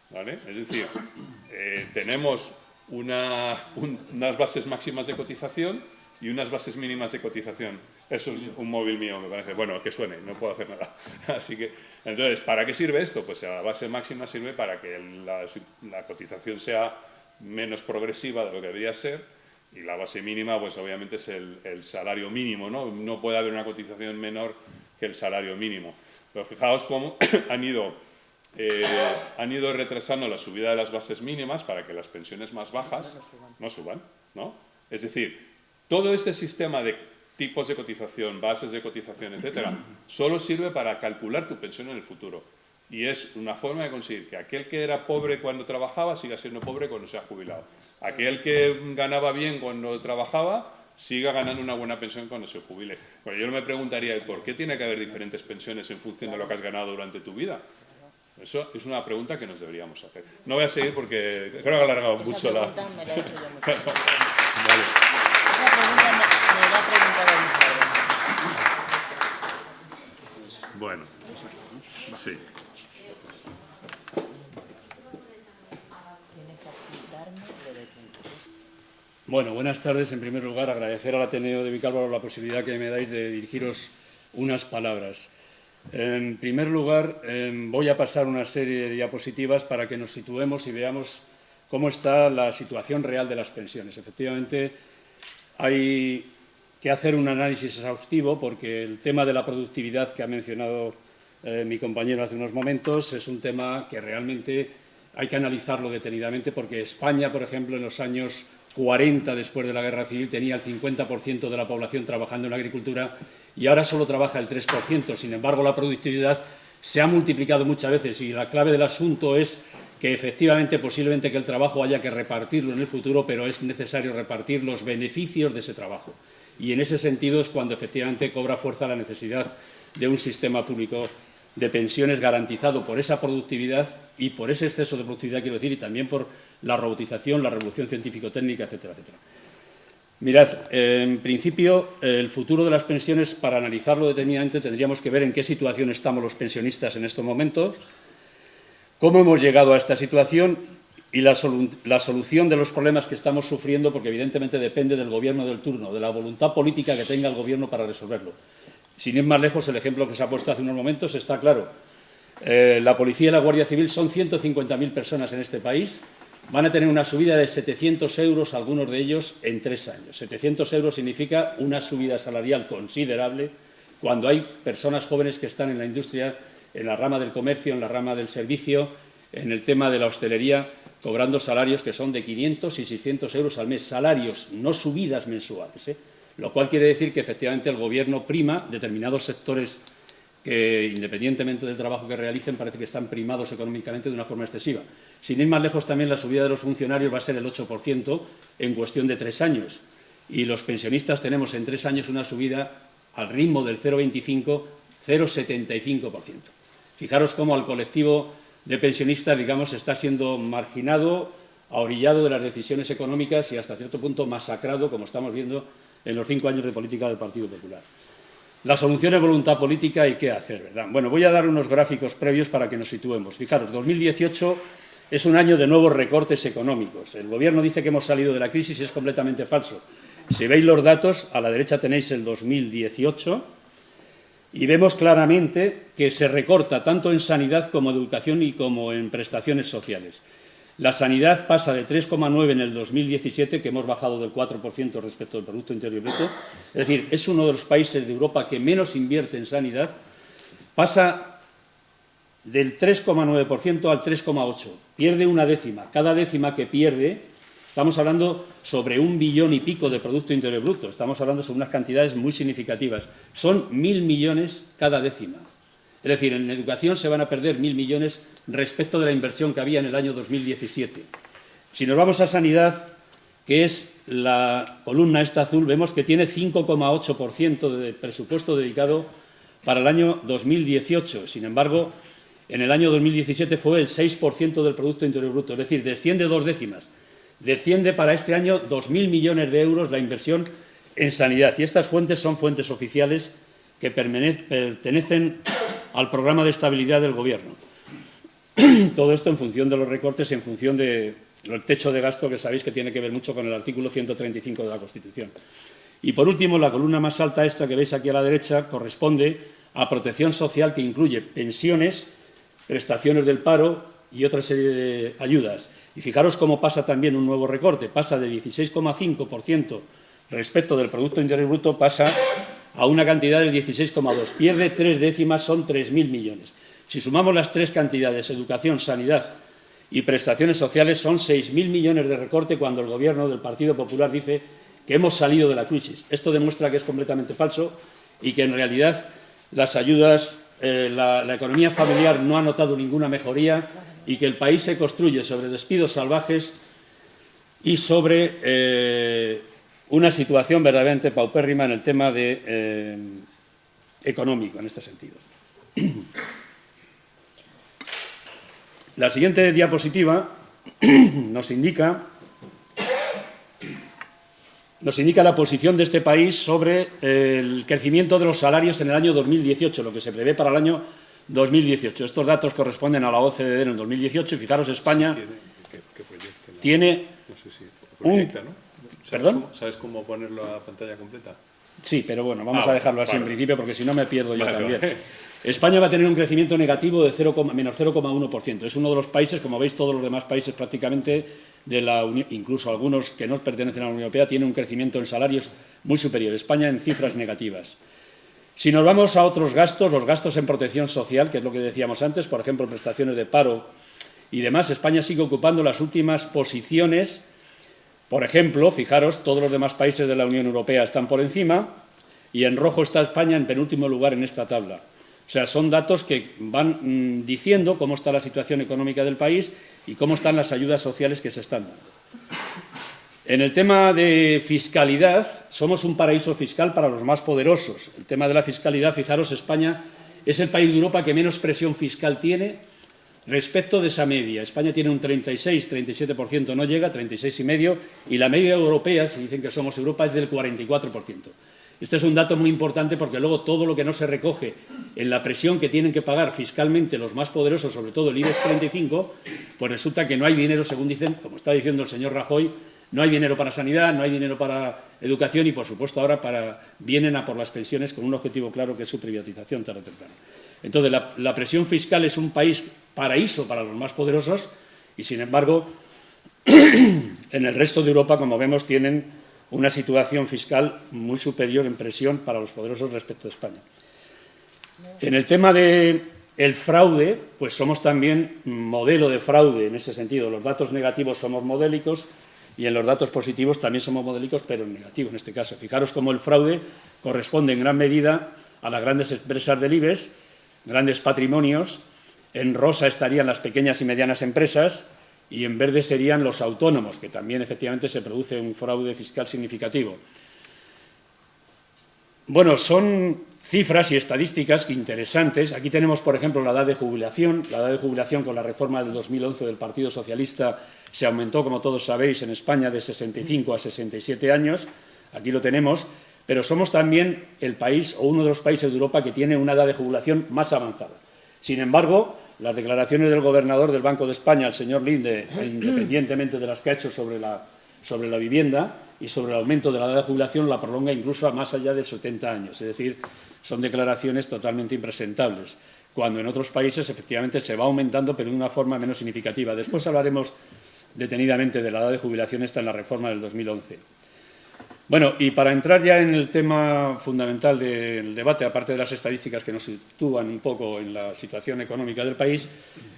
¿Vale? Es decir, tenemos unas bases máximas de cotización y unas bases mínimas de cotización. Eso es un móvil mío, me parece. Bueno, que suene, no puedo hacer nada. Así que, entonces, ¿para qué sirve esto? Pues la base máxima sirve para que la cotización sea menos progresiva de lo que debería ser, y la base mínima, pues obviamente es el salario mínimo, ¿no? No puede haber una cotización menor que el salario mínimo. Pero fijaos cómo han ido retrasando la subida de las bases mínimas para que las pensiones más bajas no suban, ¿no? Es decir, todo este sistema de tipos de cotización, bases de cotización, etcétera, solo sirve para calcular tu pensión en el futuro. Y es una forma de conseguir que aquel que era pobre cuando trabajaba siga siendo pobre cuando se ha jubilado. Aquel que ganaba bien cuando trabajaba siga ganando una buena pensión cuando se jubile. Bueno, yo me preguntaría, ¿por qué tiene que haber diferentes pensiones en función de lo que has ganado durante tu vida? Eso es una pregunta que nos deberíamos hacer. No voy a seguir porque creo que he alargado mucho la... Esa pregunta me la he hecho yo mucho. Vale. Esa pregunta me la ha preguntado mi padre. Bueno, sí. Bueno, buenas tardes. En primer lugar, agradecer al Ateneo de Vicálvaro la posibilidad que me dais de dirigiros unas palabras. En primer lugar, voy a pasar una serie de diapositivas para que nos situemos y veamos cómo está la situación real de las pensiones. Efectivamente, hay que hacer un análisis exhaustivo porque el tema de la productividad que ha mencionado mi compañero hace unos momentos es un tema que realmente hay que analizarlo detenidamente porque España, por ejemplo, en los años 40 después de la Guerra Civil tenía el 50% de la población trabajando en la agricultura y ahora solo trabaja el 3%. Sin embargo, la productividad se ha multiplicado muchas veces y la clave del asunto es que efectivamente posiblemente que el trabajo haya que repartirlo en el futuro, pero es necesario repartir los beneficios de ese trabajo. Y en ese sentido es cuando efectivamente cobra fuerza la necesidad de un sistema público de pensiones garantizado por esa productividad y por ese exceso de productividad, quiero decir, y también por la robotización, la revolución científico-técnica, etcétera, etcétera. Mirad, en principio, el futuro de las pensiones, para analizarlo detenidamente, tendríamos que ver en qué situación estamos los pensionistas en estos momentos, cómo hemos llegado a esta situación y la solución de los problemas que estamos sufriendo, porque evidentemente depende del gobierno del turno, de la voluntad política que tenga el gobierno para resolverlo. Sin ir más lejos, el ejemplo que se ha puesto hace unos momentos está claro. La Policía y la Guardia Civil son 150.000 personas en este país. Van a tener una subida de 700 euros, algunos de ellos, en 3 años. 700 euros significa una subida salarial considerable cuando hay personas jóvenes que están en la industria, en la rama del comercio, en la rama del servicio, en el tema de la hostelería, cobrando salarios que son de 500 y 600 euros al mes. Salarios, no subidas mensuales, Lo cual quiere decir que efectivamente el Gobierno prima determinados sectores que, independientemente del trabajo que realicen, parece que están primados económicamente de una forma excesiva. Sin ir más lejos, también la subida de los funcionarios va a ser el 8% en cuestión de 3 años. Y los pensionistas tenemos en 3 años una subida al ritmo del 0,25, 0,75%. Fijaros cómo al colectivo de pensionistas, digamos, está siendo marginado, ahorillado de las decisiones económicas y hasta cierto punto masacrado, como estamos viendo en los 5 años de política del Partido Popular. La solución es voluntad política y qué hacer, ¿verdad? Bueno, voy a dar unos gráficos previos para que nos situemos. Fijaros, 2018 es un año de nuevos recortes económicos. El Gobierno dice que hemos salido de la crisis y es completamente falso. Si veis los datos, a la derecha tenéis el 2018 y vemos claramente que se recorta tanto en sanidad como en educación y como en prestaciones sociales. La sanidad pasa de 3,9 en el 2017, que hemos bajado del 4% respecto al Producto Interior Bruto. Es decir, es uno de los países de Europa que menos invierte en sanidad. Pasa del 3,9% al 3,8%. Pierde una décima. Cada décima que pierde, estamos hablando sobre 1 billón y pico de Producto Interior Bruto. Estamos hablando sobre unas cantidades muy significativas. Son 1.000 millones cada décima. Es decir, en educación se van a perder 1.000 millones respecto de la inversión que había en el año 2017. Si nos vamos a sanidad, que es la columna esta azul, vemos que tiene 5,8% de presupuesto dedicado para el año 2018. Sin embargo, en el año 2017 fue el 6% del Producto Interior Bruto. Es decir, desciende 2 décimas. Desciende para este año 2.000 millones de euros la inversión en sanidad. Y estas fuentes son fuentes oficiales que pertenecen al programa de estabilidad del Gobierno. Todo esto en función de los recortes y en función del techo de gasto, que sabéis que tiene que ver mucho con el artículo 135 de la Constitución. Y por último, la columna más alta, esta que veis aquí a la derecha, corresponde a protección social, que incluye pensiones, prestaciones del paro y otra serie de ayudas. Y fijaros cómo pasa también un nuevo recorte, pasa de 16,5% respecto del Producto Interior Bruto, pasa a una cantidad del 16,2%. Pierde 3 décimas, son 3.000 millones. Si sumamos las 3 cantidades, educación, sanidad y prestaciones sociales, son 6.000 millones de recorte cuando el Gobierno del Partido Popular dice que hemos salido de la crisis. Esto demuestra que es completamente falso y que en realidad las ayudas, la economía familiar no ha notado ninguna mejoría y que el país se construye sobre despidos salvajes y sobre una situación verdaderamente paupérrima en el tema económico, en este sentido. La siguiente diapositiva nos indica la posición de este país sobre el crecimiento de los salarios en el año 2018, lo que se prevé para el año 2018. Estos datos corresponden a la OCDE en el 2018 y fijaros, España tiene no sé si un... ¿no? ¿Perdón? ¿Sabes cómo ponerlo a pantalla completa? Sí, pero bueno, vamos a dejarlo así en principio porque si no me pierdo yo también. Vale. España va a tener un crecimiento negativo de menos 0,1%. Es uno de los países, como veis, todos los demás países prácticamente de la Unión, incluso algunos que no pertenecen a la Unión Europea, tienen un crecimiento en salarios muy superior. España en cifras negativas. Si nos vamos a otros gastos, los gastos en protección social, que es lo que decíamos antes, por ejemplo, prestaciones de paro y demás, España sigue ocupando las últimas posiciones. Por ejemplo, fijaros, todos los demás países de la Unión Europea están por encima y en rojo está España en penúltimo lugar en esta tabla. O sea, son datos que van diciendo cómo está la situación económica del país y cómo están las ayudas sociales que se están dando. En el tema de fiscalidad, somos un paraíso fiscal para los más poderosos. El tema de la fiscalidad, fijaros, España es el país de Europa que menos presión fiscal tiene respecto de esa media. España tiene un 36-37%, no llega, 36,5%, y la media europea, si dicen que somos Europa, es del 44%. Este es un dato muy importante porque luego todo lo que no se recoge en la presión que tienen que pagar fiscalmente los más poderosos, sobre todo el IBEX 35, pues resulta que no hay dinero, según dicen, como está diciendo el señor Rajoy, no hay dinero para sanidad, no hay dinero para educación y, por supuesto, ahora vienen a por las pensiones con un objetivo claro que es su privatización tarde o temprano. Entonces, la presión fiscal es un país paraíso para los más poderosos y, sin embargo, en el resto de Europa, como vemos, tienen una situación fiscal muy superior en presión para los poderosos respecto a España. En el tema del fraude, pues somos también modelo de fraude en ese sentido. Los datos negativos somos modélicos y en los datos positivos también somos modélicos, pero en negativo en este caso. Fijaros cómo el fraude corresponde en gran medida a las grandes empresas del IBEX, grandes patrimonios. En rosa estarían las pequeñas y medianas empresas, y en verde serían los autónomos, que también efectivamente se produce un fraude fiscal significativo. Bueno, son cifras y estadísticas interesantes. Aquí tenemos, por ejemplo, la edad de jubilación. La edad de jubilación con la reforma del 2011 del Partido Socialista se aumentó, como todos sabéis, en España de 65 a 67 años. Aquí lo tenemos, pero somos también el país o uno de los países de Europa que tiene una edad de jubilación más avanzada. Sin embargo, las declaraciones del gobernador del Banco de España, el señor Linde, independientemente de las que ha hecho sobre la vivienda y sobre el aumento de la edad de jubilación, la prolonga incluso a más allá de 70 años. Es decir, son declaraciones totalmente impresentables, cuando en otros países efectivamente se va aumentando, pero de una forma menos significativa. Después hablaremos detenidamente de la edad de jubilación esta en la reforma del 2011. Bueno, y para entrar ya en el tema fundamental del debate, aparte de las estadísticas que nos sitúan un poco en la situación económica del país,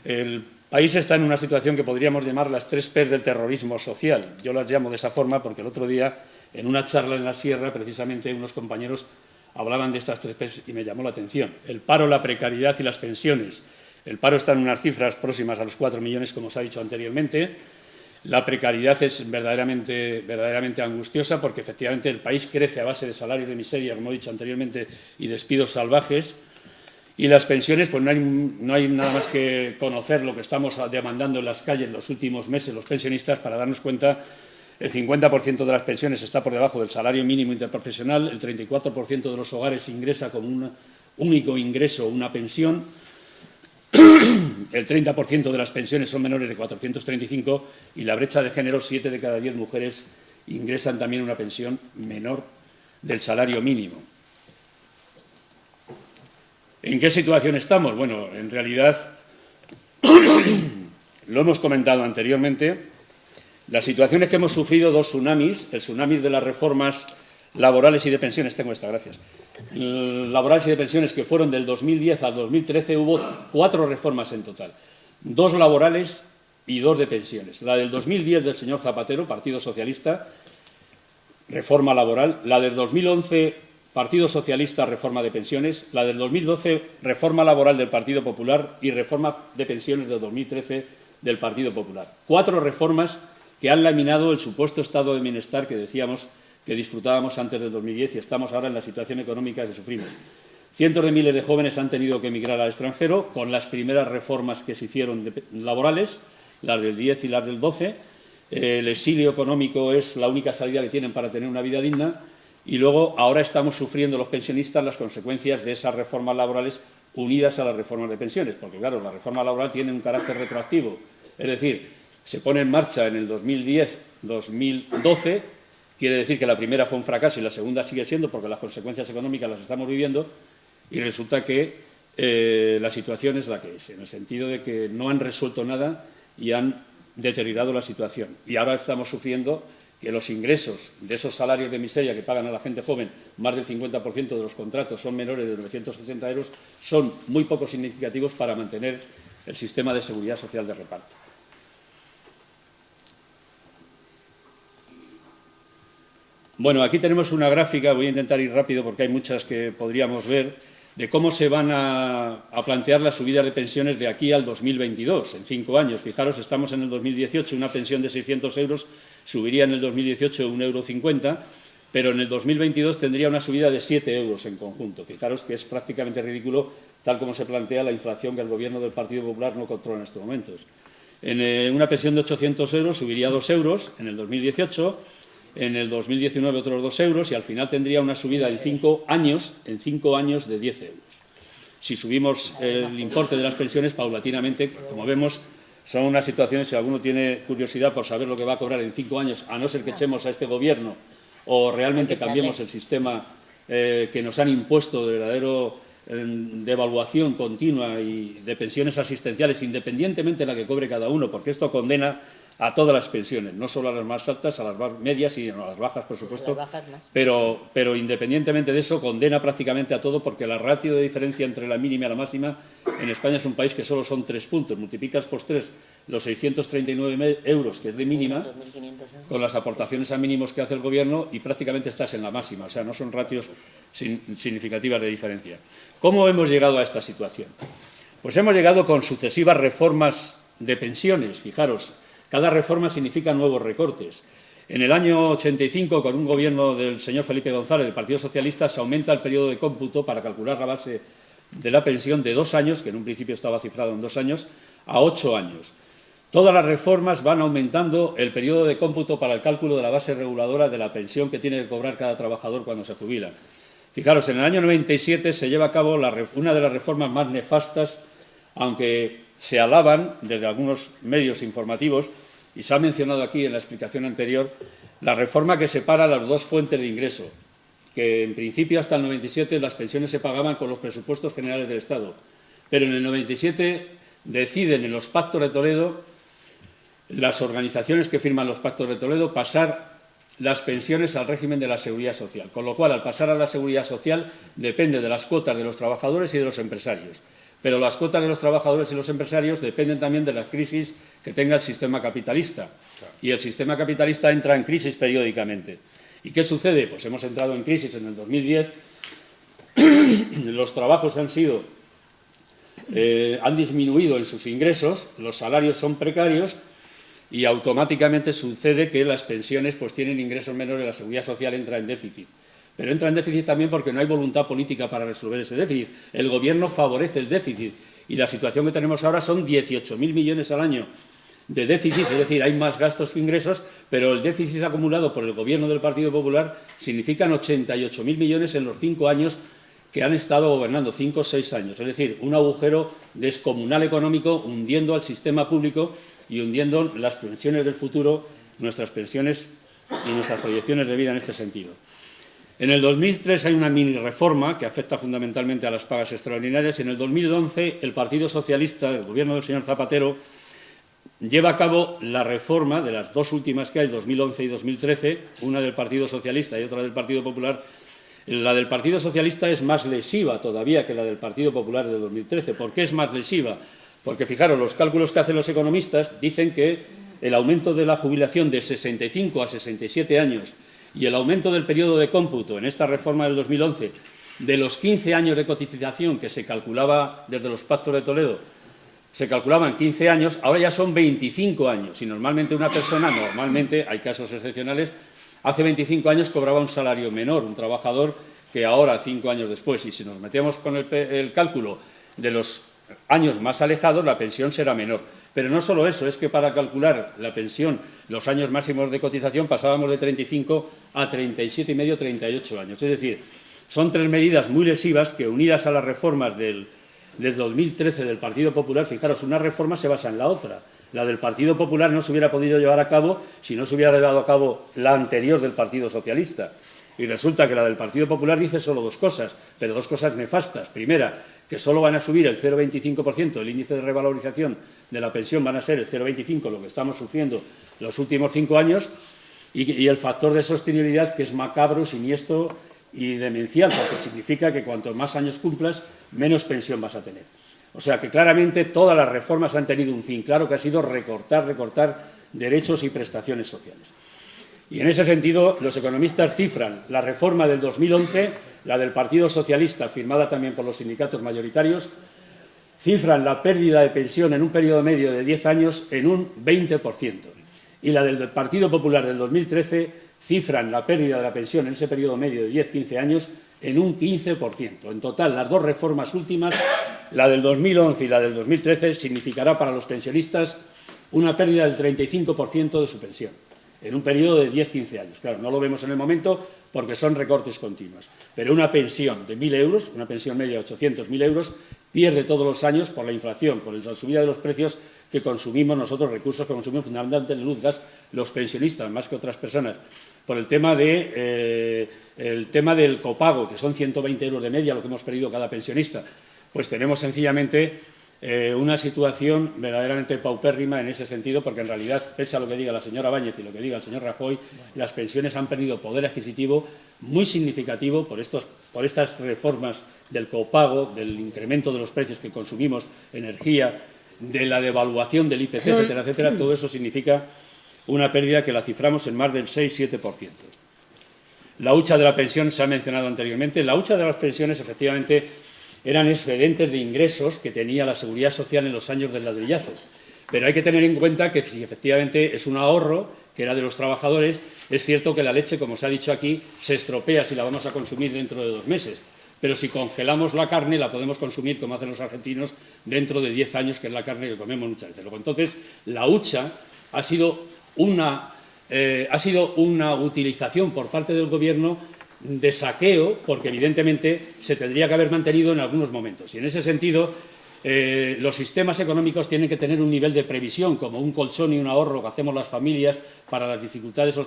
el país está en una situación que podríamos llamar las 3 P's del terrorismo social. Yo las llamo de esa forma porque el otro día, en una charla en la Sierra, precisamente unos compañeros hablaban de estas 3 P's y me llamó la atención. El paro, la precariedad y las pensiones. El paro está en unas cifras próximas a los 4 millones, como os ha dicho anteriormente. La precariedad es verdaderamente angustiosa porque efectivamente el país crece a base de salarios de miseria, como he dicho anteriormente, y despidos salvajes. Y las pensiones, pues no hay nada más que conocer lo que estamos demandando en las calles en los últimos meses los pensionistas para darnos cuenta. El 50% de las pensiones está por debajo del salario mínimo interprofesional, el 34% de los hogares ingresa como un único ingreso una pensión. El 30% de las pensiones son menores de 435 y la brecha de género, 7 de cada 10 mujeres ingresan también una pensión menor del salario mínimo. ¿En qué situación estamos? Bueno, en realidad, lo hemos comentado anteriormente, la situación es que hemos sufrido 2 tsunamis, el tsunami de las reformas laborales y de pensiones, laborales y de pensiones que fueron del 2010 al 2013, hubo 4 reformas en total, 2 laborales y 2 de pensiones. La del 2010 del señor Zapatero, Partido Socialista, reforma laboral; la del 2011, Partido Socialista, reforma de pensiones; la del 2012, reforma laboral del Partido Popular y reforma de pensiones del 2013 del Partido Popular. 4 reformas que han laminado el supuesto estado de bienestar que decíamos que disfrutábamos antes del 2010 y estamos ahora en la situación económica que sufrimos. Cientos de miles de jóvenes han tenido que emigrar al extranjero con las primeras reformas que se hicieron laborales, las del 10 y las del 12. El exilio económico es la única salida que tienen para tener una vida digna y luego ahora estamos sufriendo los pensionistas las consecuencias de esas reformas laborales unidas a las reformas de pensiones, porque claro, la reforma laboral tiene un carácter retroactivo, es decir, se pone en marcha en el 2010-2012, quiere decir que la primera fue un fracaso y la segunda sigue siendo porque las consecuencias económicas las estamos viviendo y resulta que la situación es la que es, en el sentido de que no han resuelto nada y han deteriorado la situación. Y ahora estamos sufriendo que los ingresos de esos salarios de miseria que pagan a la gente joven, más del 50% de los contratos son menores de 960 euros, son muy poco significativos para mantener el sistema de seguridad social de reparto. Bueno, aquí tenemos una gráfica, voy a intentar ir rápido porque hay muchas que podríamos ver, de cómo se van a plantear las subidas de pensiones de aquí al 2022, en 5 años. Fijaros, estamos en el 2018, una pensión de 600 euros subiría en el 2018 1,50 €, pero en el 2022 tendría una subida de 7 euros en conjunto. Fijaros que es prácticamente ridículo, tal como se plantea la inflación que el Gobierno del Partido Popular no controla en estos momentos. En una pensión de 800 euros subiría 2 euros en el 2018, en el 2019 otros 2 euros y al final tendría una subida en 5 años de 10 euros. Si subimos el importe de las pensiones paulatinamente, como vemos, son unas situaciones, si alguno tiene curiosidad por saber lo que va a cobrar en 5 años, a no ser que echemos a este Gobierno o realmente cambiemos el sistema que nos han impuesto de verdadero devaluación continua y de pensiones asistenciales, independientemente de la que cobre cada uno, porque esto condena a todas las pensiones, no solo a las más altas, a las más medias y a las bajas, por supuesto, pero independientemente de eso, condena prácticamente a todo, porque la ratio de diferencia entre la mínima y la máxima en España es un país que solo son 3 puntos. Multiplicas por 3 los 639 euros, que es de mínima, con las aportaciones a mínimos que hace el Gobierno y prácticamente estás en la máxima, o sea, no son ratios significativas de diferencia. ¿Cómo hemos llegado a esta situación? Pues hemos llegado con sucesivas reformas de pensiones, fijaros. Cada reforma significa nuevos recortes. En el año 85, con un gobierno del señor Felipe González, del Partido Socialista, se aumenta el periodo de cómputo para calcular la base de la pensión de 2 años, que en un principio estaba cifrado en 2 años, a 8 años. Todas las reformas van aumentando el periodo de cómputo para el cálculo de la base reguladora de la pensión que tiene que cobrar cada trabajador cuando se jubila. Fijaros, en el año 97 se lleva a cabo una de las reformas más nefastas, aunque se alaban desde algunos medios informativos, y se ha mencionado aquí en la explicación anterior, la reforma que separa las dos fuentes de ingreso, que en principio hasta el 97 las pensiones se pagaban con los presupuestos generales del Estado, pero en el 97 deciden en los pactos de Toledo, las organizaciones que firman los pactos de Toledo, pasar las pensiones al régimen de la Seguridad Social, con lo cual al pasar a la Seguridad Social depende de las cuotas de los trabajadores y de los empresarios. Pero las cuotas de los trabajadores y los empresarios dependen también de las crisis que tenga el sistema capitalista. Y el sistema capitalista entra en crisis periódicamente. ¿Y qué sucede? Pues hemos entrado en crisis en el 2010, los trabajos han disminuido en sus ingresos, los salarios son precarios y automáticamente sucede que las pensiones pues tienen ingresos menores, la Seguridad Social entra en déficit. Pero entra en déficit también porque no hay voluntad política para resolver ese déficit. El Gobierno favorece el déficit y la situación que tenemos ahora son 18.000 millones al año de déficit, es decir, hay más gastos que ingresos, pero el déficit acumulado por el Gobierno del Partido Popular significan 88.000 millones en los 5 años que han estado gobernando, 5 o 6 años. Es decir, un agujero descomunal económico hundiendo al sistema público y hundiendo las pensiones del futuro, nuestras pensiones y nuestras proyecciones de vida en este sentido. En el 2003 hay una mini reforma que afecta fundamentalmente a las pagas extraordinarias. En el 2011 el Partido Socialista, el gobierno del señor Zapatero, lleva a cabo la reforma de las dos últimas que hay, 2011 y 2013, una del Partido Socialista y otra del Partido Popular. La del Partido Socialista es más lesiva todavía que la del Partido Popular de 2013. ¿Por qué es más lesiva? Porque, fijaros, los cálculos que hacen los economistas dicen que el aumento de la jubilación de 65 a 67 años y el aumento del periodo de cómputo en esta reforma del 2011 de los 15 años de cotización que se calculaba desde los pactos de Toledo, se calculaban 15 años, ahora ya son 25 años. Y normalmente una persona, hay casos excepcionales, hace 25 años cobraba un salario menor, un trabajador, que ahora, 5 años después. Y si nos metemos con el cálculo de los años más alejados, la pensión será menor. Pero no solo eso, es que para calcular la pensión, los años máximos de cotización, pasábamos de 35 a 37,5, 38 años. Es decir, son 3 medidas muy lesivas que, unidas a las reformas del 2013 del Partido Popular, fijaros, una reforma se basa en la otra. La del Partido Popular no se hubiera podido llevar a cabo si no se hubiera llevado a cabo la anterior del Partido Socialista. Y resulta que la del Partido Popular dice solo 2 cosas, pero 2 cosas nefastas. Primera, que solo van a subir el 0,25%, el índice de revalorización de la pensión van a ser el 0,25%, lo que estamos sufriendo los últimos 5 años, y el factor de sostenibilidad, que es macabro, siniestro y demencial, porque significa que cuantos más años cumplas, menos pensión vas a tener. O sea que claramente todas las reformas han tenido un fin claro, que ha sido recortar derechos y prestaciones sociales. Y en ese sentido, los economistas cifran la reforma del 2011, la del Partido Socialista, firmada también por los sindicatos mayoritarios, cifran la pérdida de pensión en un periodo medio de 10 años en un 20%. Y la del Partido Popular del 2013 cifran la pérdida de la pensión en ese periodo medio de 10-15 años en un 15%. En total, las 2 reformas últimas, la del 2011 y la del 2013, significará para los pensionistas una pérdida del 35% de su pensión en un periodo de 10-15 años. Claro, no lo vemos en el momento porque son recortes continuos, pero una pensión de 1.000 euros, una pensión media de 800.000 euros, pierde todos los años por la inflación, por la subida de los precios que consumimos nosotros, recursos que consumimos fundamentalmente en luz, gas, los pensionistas, más que otras personas, por el tema del copago, que son 120 euros de media, lo que hemos perdido cada pensionista. Pues tenemos sencillamente una situación verdaderamente paupérrima en ese sentido, porque en realidad, pese a lo que diga la señora Báñez y lo que diga el señor Rajoy, las pensiones han perdido poder adquisitivo muy significativo por estas reformas del copago, del incremento de los precios que consumimos, energía, de la devaluación del IPC, etcétera, etcétera. Todo eso significa una pérdida que la ciframos en más del 6-7%. La hucha de la pensión se ha mencionado anteriormente. La hucha de las pensiones, efectivamente, eran excedentes de ingresos que tenía la Seguridad Social en los años del ladrillazo. Pero hay que tener en cuenta que si efectivamente es un ahorro, que era de los trabajadores, es cierto que la leche, como se ha dicho aquí, se estropea si la vamos a consumir dentro de 2 meses. Pero si congelamos la carne, la podemos consumir, como hacen los argentinos, dentro de 10 años, que es la carne que comemos muchas veces. Luego, entonces, la hucha ha sido una utilización por parte del Gobierno de saqueo, porque evidentemente se tendría que haber mantenido en algunos momentos. Y en ese sentido, los sistemas económicos tienen que tener un nivel de previsión, como un colchón y un ahorro que hacemos las familias para las dificultades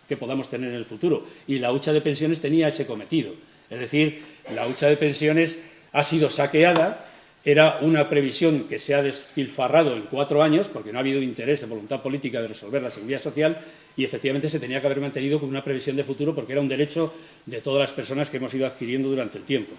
que podamos tener en el futuro. Y la hucha de pensiones tenía ese cometido. Es decir, la hucha de pensiones ha sido saqueada, era una previsión que se ha despilfarrado en 4 años, porque no ha habido interés de voluntad política de resolver la seguridad social, y efectivamente se tenía que haber mantenido con una previsión de futuro, porque era un derecho de todas las personas que hemos ido adquiriendo durante el tiempo.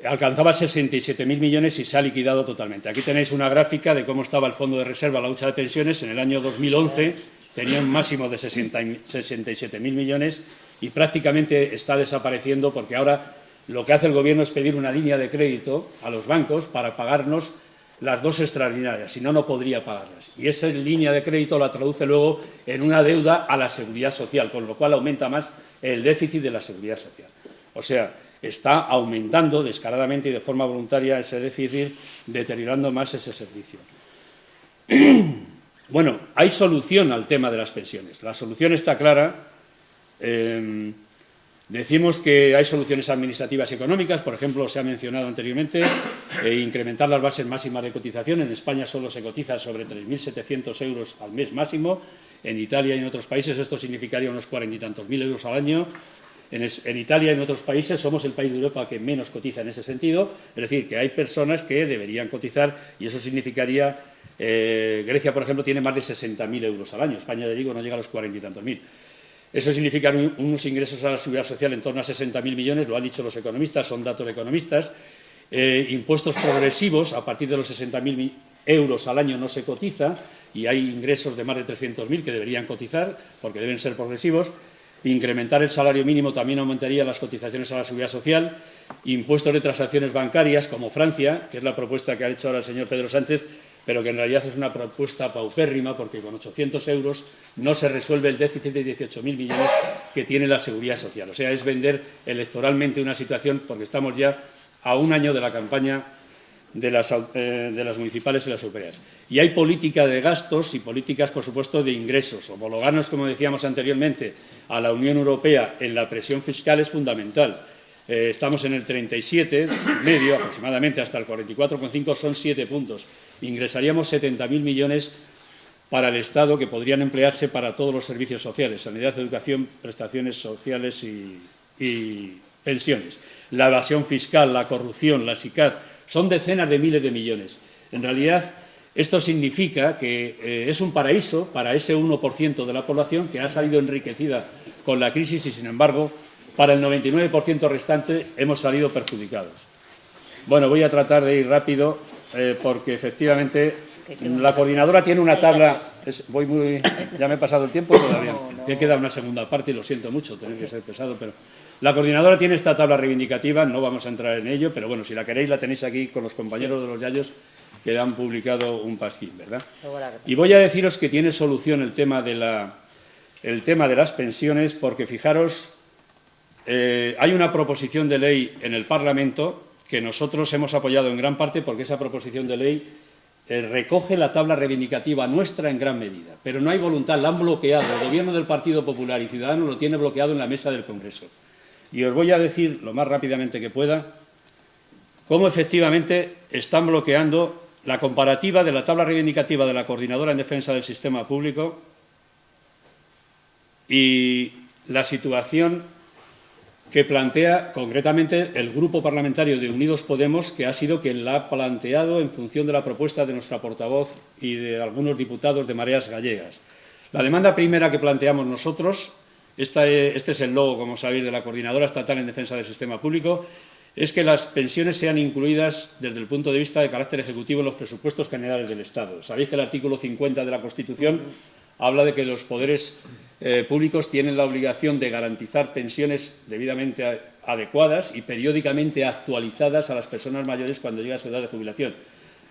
Alcanzaba 67.000 millones y se ha liquidado totalmente. Aquí tenéis una gráfica de cómo estaba el fondo de reserva, la hucha de pensiones. En el año 2011 tenía un máximo de 67.000 millones y prácticamente está desapareciendo, porque ahora lo que hace el Gobierno es pedir una línea de crédito a los bancos para pagarnos las 2 extraordinarias, si no, no podría pagarlas. Y esa línea de crédito la traduce luego en una deuda a la seguridad social, con lo cual aumenta más el déficit de la seguridad social. O sea, está aumentando descaradamente y de forma voluntaria ese déficit, deteriorando más ese servicio. Bueno, hay solución al tema de las pensiones. La solución está clara. Decimos que hay soluciones administrativas y económicas, por ejemplo, se ha mencionado anteriormente, incrementar las bases máximas de cotización. En España solo se cotiza sobre 3.700 euros al mes máximo. En Italia y en otros países esto significaría unos 40 y tantos mil euros al año. En Italia y en otros países somos el país de Europa que menos cotiza en ese sentido, es decir, que hay personas que deberían cotizar y eso significaría, Grecia, por ejemplo, tiene más de 60.000 euros al año, España, le digo, no llega a los 40 y tantos mil. Eso significa unos ingresos a la seguridad social en torno a 60.000 millones, lo han dicho los economistas, son datos de economistas, impuestos progresivos, a partir de los 60.000 euros al año no se cotiza y hay ingresos de más de 300.000 que deberían cotizar porque deben ser progresivos. Incrementar el salario mínimo también aumentaría las cotizaciones a la seguridad social, impuestos de transacciones bancarias, como Francia, que es la propuesta que ha hecho ahora el señor Pedro Sánchez, pero que en realidad es una propuesta paupérrima, porque con 800 euros no se resuelve el déficit de 18.000 millones que tiene la seguridad social. O sea, es vender electoralmente una situación, porque estamos ya a 1 año de la campaña de las municipales y las europeas. Y hay política de gastos y políticas, por supuesto, de ingresos. Homologarnos, como decíamos anteriormente, a la Unión Europea en la presión fiscal es fundamental. Estamos en el 37,5, aproximadamente, hasta el 44,5, son 7 puntos. Ingresaríamos 70.000 millones para el Estado, que podrían emplearse para todos los servicios sociales, sanidad, educación, prestaciones sociales y pensiones. La evasión fiscal, la corrupción, la SICAD, son decenas de miles de millones. En realidad, esto significa que es un paraíso para ese 1% de la población que ha salido enriquecida con la crisis y, sin embargo, para el 99% restante hemos salido perjudicados. Bueno, voy a tratar de ir rápido porque, efectivamente, la coordinadora tiene una tabla... ¿Ya me he pasado el tiempo todavía? Me queda una segunda parte y lo siento mucho, tener que ser pesado, pero... La coordinadora tiene esta tabla reivindicativa, no vamos a entrar en ello, pero bueno, si la queréis la tenéis aquí con los compañeros de los Yayos que han publicado un pasquín, ¿verdad? Y voy a deciros que tiene solución el tema de las pensiones, porque fijaros, hay una proposición de ley en el Parlamento que nosotros hemos apoyado en gran parte porque esa proposición de ley recoge la tabla reivindicativa nuestra en gran medida, pero no hay voluntad, la han bloqueado, el Gobierno del Partido Popular y Ciudadanos lo tiene bloqueado en la mesa del Congreso. Y os voy a decir, lo más rápidamente que pueda, cómo efectivamente están bloqueando la comparativa de la tabla reivindicativa de la Coordinadora en Defensa del Sistema Público y la situación que plantea concretamente el Grupo Parlamentario de Unidos Podemos, que ha sido quien la ha planteado en función de la propuesta de nuestra portavoz y de algunos diputados de Mareas Gallegas. La demanda primera que planteamos nosotros, este es el logo, como sabéis, de la Coordinadora Estatal en Defensa del Sistema Público, es que las pensiones sean incluidas desde el punto de vista de carácter ejecutivo en los presupuestos generales del Estado. Sabéis que el artículo 50 de la Constitución habla de que los poderes públicos tienen la obligación de garantizar pensiones debidamente adecuadas y periódicamente actualizadas a las personas mayores cuando llega a su edad de jubilación.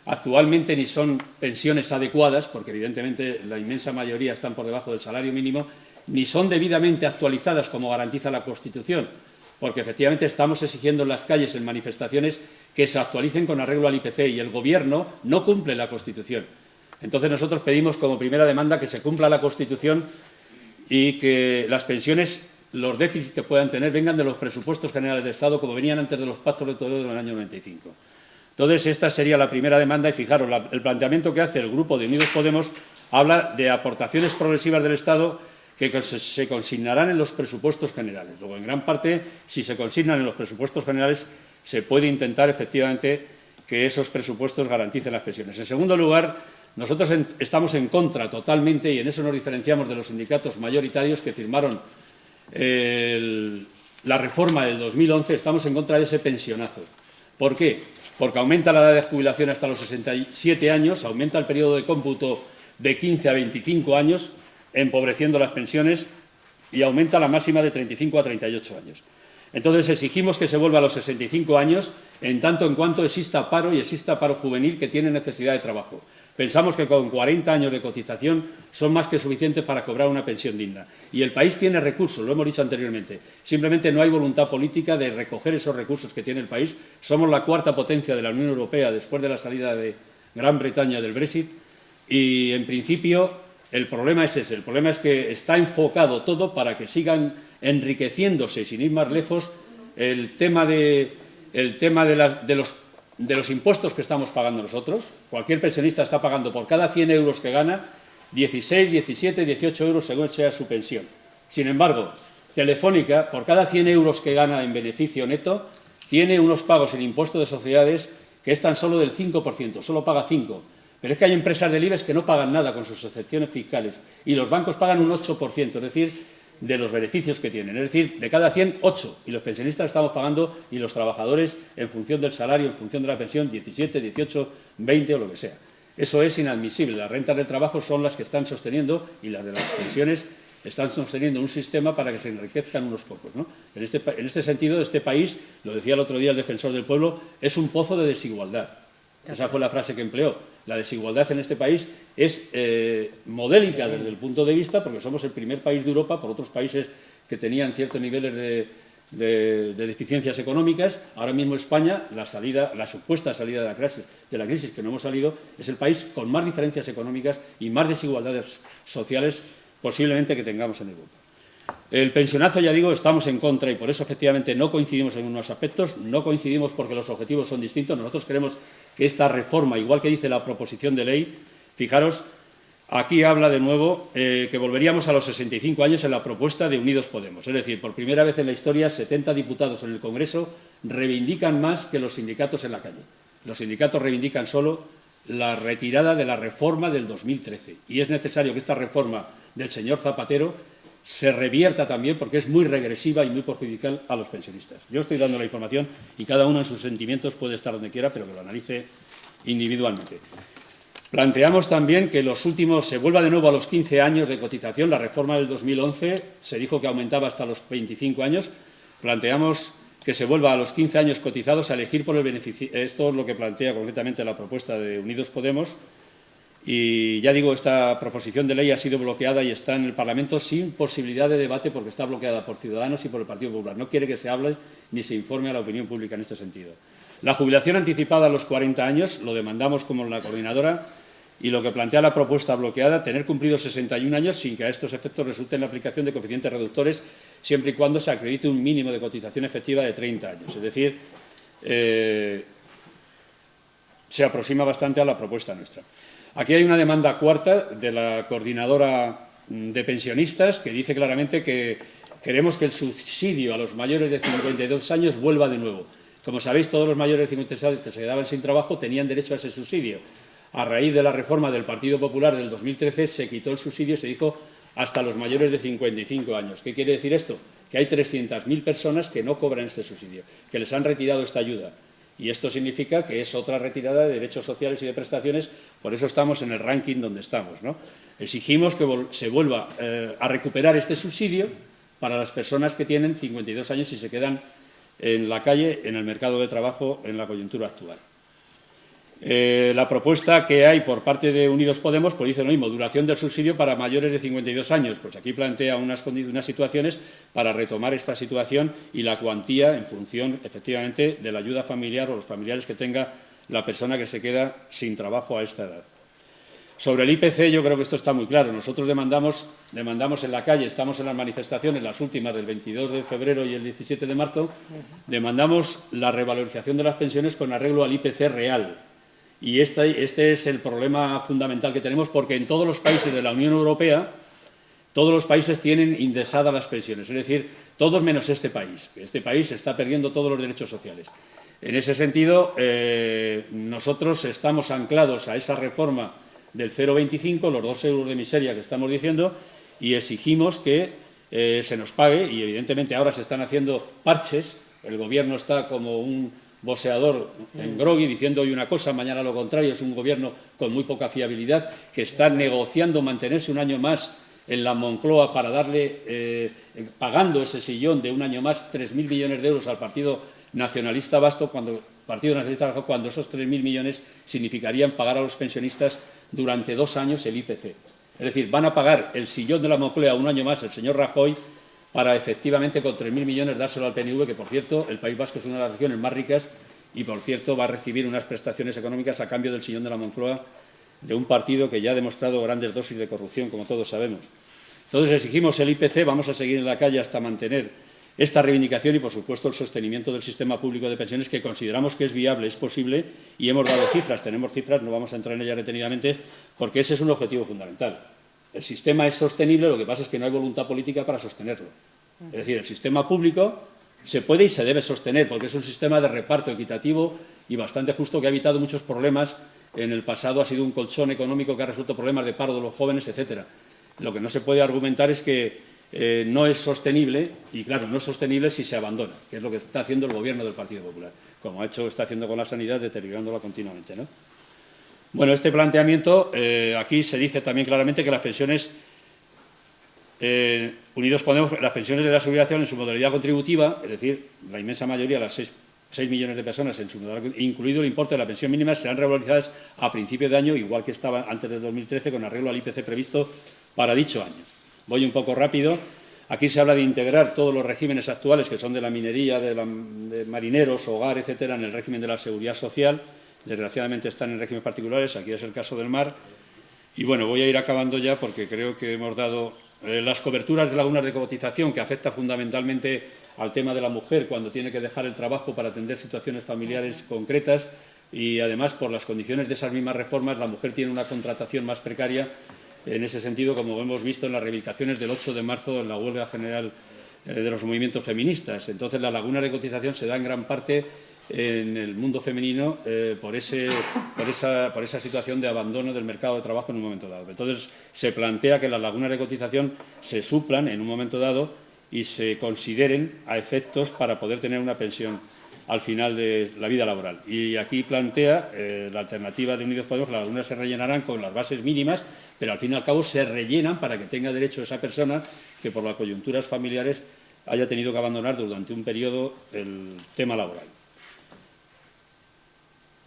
Actualmente ni son pensiones adecuadas, porque evidentemente la inmensa mayoría están por debajo del salario mínimo, ni son debidamente actualizadas como garantiza la Constitución, porque efectivamente estamos exigiendo en las calles, en manifestaciones, que se actualicen con arreglo al IPC y el Gobierno no cumple la Constitución. Entonces nosotros pedimos como primera demanda que se cumpla la Constitución y que las pensiones, los déficits que puedan tener, vengan de los presupuestos generales del Estado, como venían antes de los pactos de Toledo del año 95. Entonces, esta sería la primera demanda y fijaros, el planteamiento que hace el Grupo de Unidos Podemos habla de aportaciones progresivas del Estado que se consignarán en los presupuestos generales. Luego, en gran parte, si se consignan en los presupuestos generales, se puede intentar efectivamente que esos presupuestos garanticen las pensiones. En segundo lugar, nosotros estamos en contra totalmente, y en eso nos diferenciamos de los sindicatos mayoritarios que firmaron la reforma del 2011, estamos en contra de ese pensionazo. ¿Por qué? Porque aumenta la edad de jubilación hasta los 67 años, aumenta el periodo de cómputo de 15 a 25 años, empobreciendo las pensiones, y aumenta la máxima de 35 a 38 años. Entonces, exigimos que se vuelva a los 65 años, en tanto en cuanto exista paro y exista paro juvenil que tiene necesidad de trabajo. Pensamos que con 40 años de cotización son más que suficientes para cobrar una pensión digna. Y el país tiene recursos, lo hemos dicho anteriormente. Simplemente no hay voluntad política de recoger esos recursos que tiene el país. Somos la cuarta potencia de la Unión Europea después de la salida de Gran Bretaña del Brexit. Y, en principio, el problema es ese. El problema es que está enfocado todo para que sigan enriqueciéndose, sin ir más lejos, el tema de los impuestos que estamos pagando nosotros. Cualquier pensionista está pagando por cada 100 euros que gana 16, 17, 18 euros según sea su pensión. Sin embargo, Telefónica, por cada 100 euros que gana en beneficio neto, tiene unos pagos en impuesto de sociedades que es tan solo del 5%, solo paga 5%. Pero es que hay empresas del IBEX que no pagan nada con sus excepciones fiscales y los bancos pagan un 8%, es decir, de los beneficios que tienen. Es decir, de cada 100, 8. Y los pensionistas estamos pagando, y los trabajadores, en función del salario, en función de la pensión, 17, 18, 20 o lo que sea. Eso es inadmisible. Las rentas del trabajo son las que están sosteniendo, y las de las pensiones están sosteniendo un sistema para que se enriquezcan unos pocos, ¿no? En este sentido, este país, lo decía el otro día el defensor del pueblo, es un pozo de desigualdad. Esa fue la frase que empleó. La desigualdad en este país es modélica desde el punto de vista, porque somos el primer país de Europa, por otros países que tenían ciertos niveles de deficiencias económicas. Ahora mismo España, la supuesta salida de la crisis, que no hemos salido, es el país con más diferencias económicas y más desigualdades sociales posiblemente que tengamos en Europa. El pensionazo, ya digo, estamos en contra, y por eso efectivamente no coincidimos en unos aspectos, no coincidimos porque los objetivos son distintos. Nosotros queremos que esta reforma, igual que dice la proposición de ley, fijaros, aquí habla de nuevo que volveríamos a los 65 años en la propuesta de Unidos Podemos. Es decir, por primera vez en la historia, 70 diputados en el Congreso reivindican más que los sindicatos en la calle. Los sindicatos reivindican solo la retirada de la reforma del 2013. Y es necesario que esta reforma del señor Zapatero se revierta también, porque es muy regresiva y muy perjudicial a los pensionistas. Yo estoy dando la información y cada uno en sus sentimientos puede estar donde quiera, pero que lo analice individualmente. Planteamos también que se vuelva de nuevo a los 15 años de cotización. La reforma del 2011 se dijo que aumentaba hasta los 25 años. Planteamos que se vuelva a los 15 años cotizados a elegir por el beneficio. Esto es lo que plantea concretamente la propuesta de Unidos Podemos. Y ya digo, esta proposición de ley ha sido bloqueada y está en el Parlamento sin posibilidad de debate, porque está bloqueada por Ciudadanos y por el Partido Popular. No quiere que se hable ni se informe a la opinión pública en este sentido. La jubilación anticipada a los 40 años, lo demandamos como la coordinadora, y lo que plantea la propuesta bloqueada, tener cumplidos 61 años sin que a estos efectos resulte en la aplicación de coeficientes reductores, siempre y cuando se acredite un mínimo de cotización efectiva de 30 años. Es decir, se aproxima bastante a la propuesta nuestra. Aquí hay una demanda cuarta de la coordinadora de pensionistas que dice claramente que queremos que el subsidio a los mayores de 52 años vuelva de nuevo. Como sabéis, todos los mayores de 52 años que se quedaban sin trabajo tenían derecho a ese subsidio. A raíz de la reforma del Partido Popular del 2013 se quitó el subsidio y se dijo hasta los mayores de 55 años. ¿Qué quiere decir esto? Que hay 300.000 personas que no cobran este subsidio, que les han retirado esta ayuda. Y esto significa que es otra retirada de derechos sociales y de prestaciones, por eso estamos en el ranking donde estamos, ¿no? Exigimos que se vuelva a recuperar este subsidio para las personas que tienen 52 años y se quedan en la calle, en el mercado de trabajo, en la coyuntura actual. La propuesta que hay por parte de Unidos Podemos pues dice lo mismo, duración del subsidio para mayores de 52 años. Pues aquí plantea unas situaciones para retomar esta situación y la cuantía en función, efectivamente, de la ayuda familiar o los familiares que tenga la persona que se queda sin trabajo a esta edad. Sobre el IPC yo creo que esto está muy claro. Nosotros demandamos en la calle, estamos en las manifestaciones, las últimas del 22 de febrero y el 17 de marzo, demandamos la revalorización de las pensiones con arreglo al IPC real. Y este es el problema fundamental que tenemos, porque en todos los países de la Unión Europea, todos los países tienen indexadas las pensiones, es decir, todos menos este país. Este país está perdiendo todos los derechos sociales. En ese sentido, nosotros estamos anclados a esa reforma del 0,25, los 2 euros de miseria que estamos diciendo, y exigimos que se nos pague, y evidentemente ahora se están haciendo parches, el Gobierno está como un boxeador en grogui, diciendo hoy una cosa, mañana lo contrario. Es un gobierno con muy poca fiabilidad, que está negociando mantenerse un año más en la Moncloa para darle, pagando ese sillón de un año más, 3.000 millones de euros al Partido Nacionalista Vasco, cuando esos 3.000 millones significarían pagar a los pensionistas durante 2 años el IPC. Es decir, van a pagar el sillón de la Moncloa un año más el señor Rajoy, para efectivamente con 3.000 millones dárselo al PNV, que por cierto el País Vasco es una de las regiones más ricas y por cierto va a recibir unas prestaciones económicas a cambio del sillón de la Moncloa de un partido que ya ha demostrado grandes dosis de corrupción, como todos sabemos. Entonces exigimos el IPC, vamos a seguir en la calle hasta mantener esta reivindicación y por supuesto el sostenimiento del sistema público de pensiones, que consideramos que es viable, es posible, y hemos dado cifras, tenemos cifras, no vamos a entrar en ellas detenidamente, porque ese es un objetivo fundamental. El sistema es sostenible, lo que pasa es que no hay voluntad política para sostenerlo. Es decir, el sistema público se puede y se debe sostener, porque es un sistema de reparto equitativo y bastante justo, que ha evitado muchos problemas. En el pasado ha sido un colchón económico que ha resuelto problemas de paro de los jóvenes, etcétera. Lo que no se puede argumentar es que no es sostenible, y claro, no es sostenible si se abandona, que es lo que está haciendo el Gobierno del Partido Popular, como está haciendo con la sanidad, deteriorándola continuamente, ¿no? Bueno, este planteamiento, aquí se dice también claramente que las pensiones, Unidos Podemos, las pensiones de la Seguridad Social en su modalidad contributiva, es decir, la inmensa mayoría, las 6 millones de personas, en su modalidad, incluido el importe de la pensión mínima, serán revalorizadas a principio de año, igual que estaba antes del 2013, con arreglo al IPC previsto para dicho año. Voy un poco rápido. Aquí se habla de integrar todos los regímenes actuales, que son de la minería, de marineros, hogar, etcétera, en el régimen de la Seguridad Social. Desgraciadamente están en regímenes particulares, aquí es el caso del mar. Y bueno, voy a ir acabando ya porque creo que hemos dado las coberturas de lagunas de cotización, que afecta fundamentalmente al tema de la mujer cuando tiene que dejar el trabajo para atender situaciones familiares concretas, y además por las condiciones de esas mismas reformas la mujer tiene una contratación más precaria en ese sentido, como hemos visto en las reivindicaciones del 8 de marzo en la huelga general de los movimientos feministas. Entonces la laguna de cotización se da en gran parte en el mundo femenino por esa situación de abandono del mercado de trabajo en un momento dado. Entonces se plantea que las lagunas de cotización se suplan en un momento dado y se consideren a efectos para poder tener una pensión al final de la vida laboral. Y aquí plantea la alternativa de Unidos Podemos, que las lagunas se rellenarán con las bases mínimas, pero al fin y al cabo se rellenan para que tenga derecho esa persona que por las coyunturas familiares haya tenido que abandonar durante un periodo el tema laboral.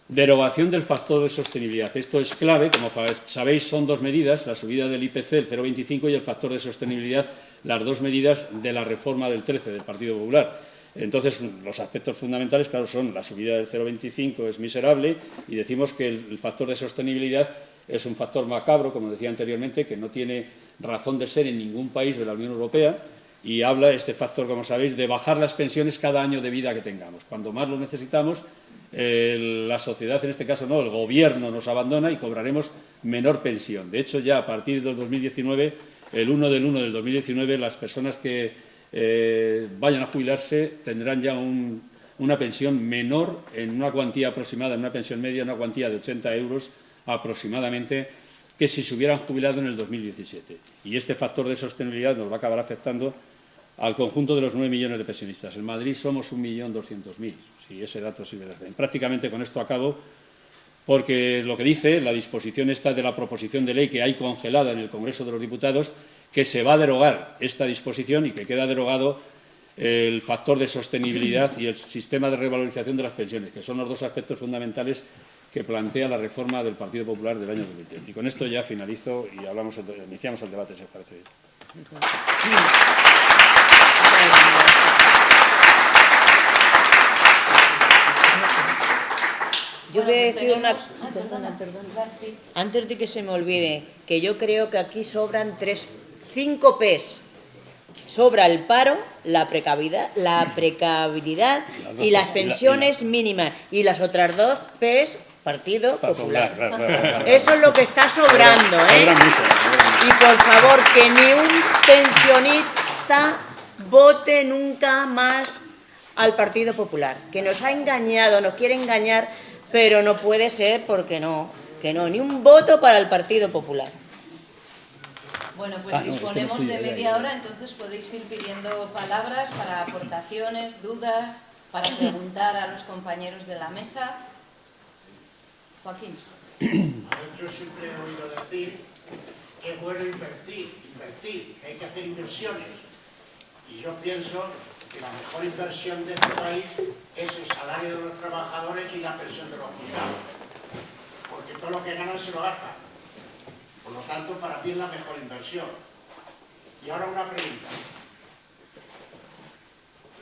Derogación del factor de sostenibilidad. Esto es clave, como sabéis, son 2 medidas, la subida del IPC, el 0,25, y el factor de sostenibilidad, las 2 medidas de la reforma del 13 del Partido Popular. Entonces, los aspectos fundamentales, claro, son la subida del 0,25 es miserable, y decimos que el factor de sostenibilidad es un factor macabro, como decía anteriormente, que no tiene razón de ser en ningún país de la Unión Europea, y habla este factor, como sabéis, de bajar las pensiones cada año de vida que tengamos. Cuando más lo necesitamos, la sociedad, en este caso no, el Gobierno nos abandona y cobraremos menor pensión. De hecho, ya a partir del 2019, el 1 del 1 del 2019, las personas que vayan a jubilarse tendrán ya una pensión menor en una cuantía aproximada, en una pensión media, una cuantía de 80 euros aproximadamente, que si se hubieran jubilado en el 2017. Y este factor de sostenibilidad nos va a acabar afectando al conjunto de los 9 millones de pensionistas. En Madrid somos 1.200.000, si ese dato sirve de referencia. Prácticamente con esto acabo, porque lo que dice la disposición esta de la proposición de ley que hay congelada en el Congreso de los Diputados, que se va a derogar esta disposición y que queda derogado el factor de sostenibilidad y el sistema de revalorización de las pensiones, que son los 2 aspectos fundamentales que plantea la reforma del Partido Popular del año 2013. Y con esto ya finalizo y iniciamos el debate, si os parece bien. Yo voy a decir una... Perdona. Antes de que se me olvide, que yo creo que aquí sobran 5 P's. Sobra el paro, la precariedad y las pensiones mínimas. Y las otras 2 P's, Partido Popular. Claro. Eso es lo que está sobrando, ¿eh? Sobra mucho. Y por favor, que ni un pensionista vote nunca más al Partido Popular. Que nos ha engañado, nos quiere engañar, pero no puede ser porque no, ni un voto para el Partido Popular. Bueno, pues disponemos de media hora, entonces podéis ir pidiendo palabras para aportaciones, dudas, para preguntar a los compañeros de la mesa. Joaquín. Yo siempre he oído decir que es bueno invertir, que hay que hacer inversiones. Y yo pienso que la mejor inversión de este país es el salario de los trabajadores y la pensión de los jubilados. Porque todo lo que ganan se lo gastan. Por lo tanto, para mí es la mejor inversión. Y ahora una pregunta.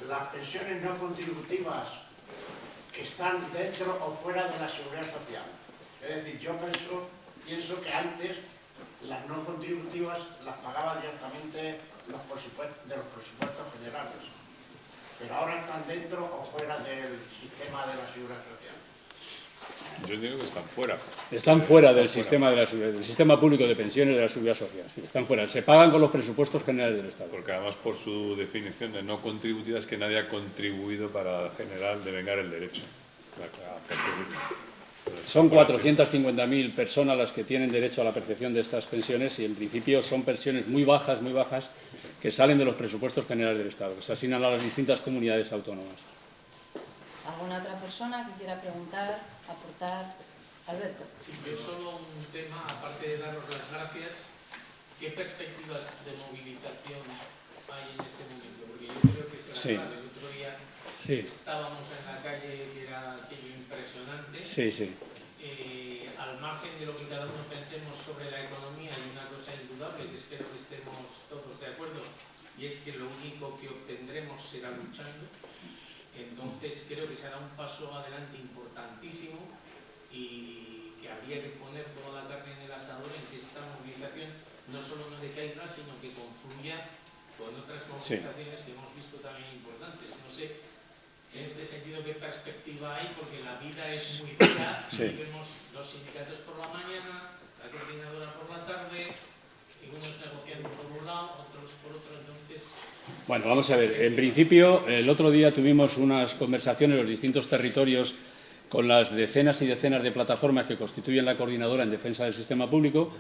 ¿Las pensiones no contributivas están dentro o fuera de la seguridad social? Es decir, yo pienso que antes las no contributivas las pagaba directamente de los presupuestos generales. Pero ahora están dentro o fuera del sistema de la seguridad social. Yo digo que están fuera. Están fuera del sistema del sistema público de pensiones de la seguridad social. Sí, están fuera. Se pagan con los presupuestos generales del Estado. Porque además, por su definición de no contributivas, que nadie ha contribuido para generar, devengar el derecho. Son 450.000 personas las que tienen derecho a la percepción de estas pensiones y en principio son pensiones muy bajas, que salen de los presupuestos generales del Estado, que se asignan a las distintas comunidades autónomas. ¿Alguna otra persona que quiera preguntar, aportar? Alberto. Sí, yo solo un tema, aparte de daros las gracias, ¿qué perspectivas de movilización hay en este momento? Porque yo creo que será claro, el otro día estábamos en la calle, que era aquello impresionante. Al margen de lo que cada uno pensemos sobre la economía, hay una cosa indudable que espero que estemos todos de acuerdo, y es que lo único que obtendremos será luchando. Entonces creo que será un paso adelante importantísimo y que habría que poner toda la carne en el asador en que esta movilización no solo no decaiga, sino que confluya con otras movilizaciones que hemos visto también importantes. No sé, en este sentido, ¿qué perspectiva hay? Porque la vida es muy dura y vemos los sindicatos por la mañana, la coordinadora por la tarde, y unos negociando por un lado, otros por otro, entonces... Bueno, vamos a ver. En principio, el otro día tuvimos unas conversaciones en los distintos territorios con las decenas y decenas de plataformas que constituyen la coordinadora en defensa del sistema público.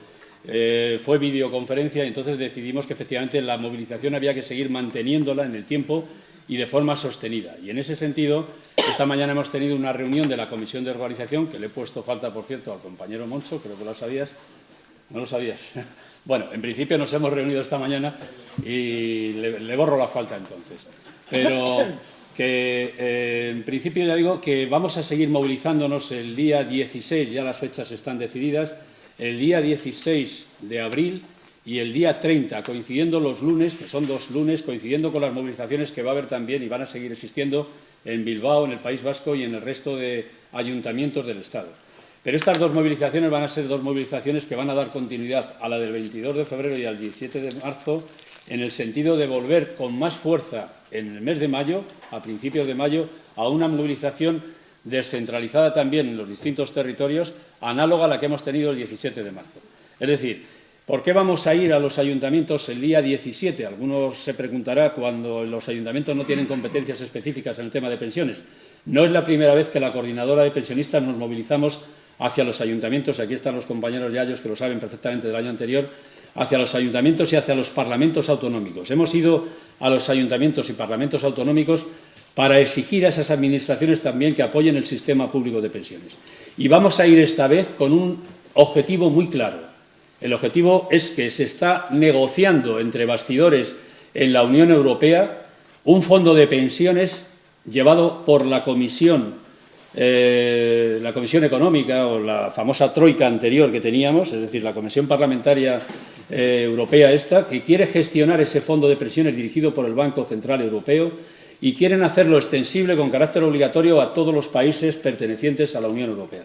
Fue videoconferencia y entonces decidimos que efectivamente la movilización había que seguir manteniéndola en el tiempo y de forma sostenida. Y en ese sentido, esta mañana hemos tenido una reunión de la Comisión de Organización, que le he puesto falta, por cierto, al compañero Moncho, creo que lo sabías. ¿No lo sabías? Bueno, en principio nos hemos reunido esta mañana y le borro la falta entonces. Pero que en principio ya digo que vamos a seguir movilizándonos el día 16, ya las fechas están decididas, el día 16 de abril y el día 30, coincidiendo los lunes, que son 2 lunes, coincidiendo con las movilizaciones que va a haber también y van a seguir existiendo en Bilbao, en el País Vasco y en el resto de ayuntamientos del Estado. Pero estas 2 movilizaciones van a ser 2 movilizaciones que van a dar continuidad a la del 22 de febrero y al 17 de marzo, en el sentido de volver con más fuerza en el mes de mayo, a principios de mayo, a una movilización descentralizada también en los distintos territorios, análoga a la que hemos tenido el 17 de marzo. Es decir, ¿por qué vamos a ir a los ayuntamientos el día 17? Algunos se preguntarán cuando los ayuntamientos no tienen competencias específicas en el tema de pensiones. No es la primera vez que la coordinadora de pensionistas nos movilizamos hacia los ayuntamientos, aquí están los compañeros yayos que lo saben perfectamente del año anterior, hacia los ayuntamientos y hacia los parlamentos autonómicos. Hemos ido a los ayuntamientos y parlamentos autonómicos para exigir a esas administraciones también que apoyen el sistema público de pensiones. Y vamos a ir esta vez con un objetivo muy claro. El objetivo es que se está negociando entre bastidores en la Unión Europea un fondo de pensiones llevado por la Comisión la Comisión Económica o la famosa troika anterior que teníamos, es decir, la Comisión Parlamentaria Europea esta, que quiere gestionar ese fondo de pensiones dirigido por el Banco Central Europeo y quieren hacerlo extensible con carácter obligatorio a todos los países pertenecientes a la Unión Europea.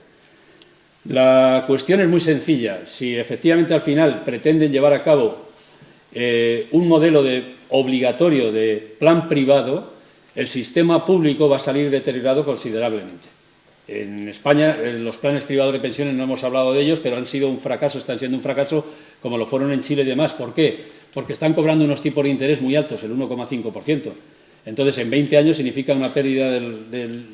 La cuestión es muy sencilla. Si efectivamente al final pretenden llevar a cabo un modelo obligatorio de plan privado, el sistema público va a salir deteriorado considerablemente. En España, los planes privados de pensiones no hemos hablado de ellos, pero han sido un fracaso, están siendo un fracaso como lo fueron en Chile y demás. ¿Por qué? Porque están cobrando unos tipos de interés muy altos, el 1,5%. Entonces, en 20 años significa una pérdida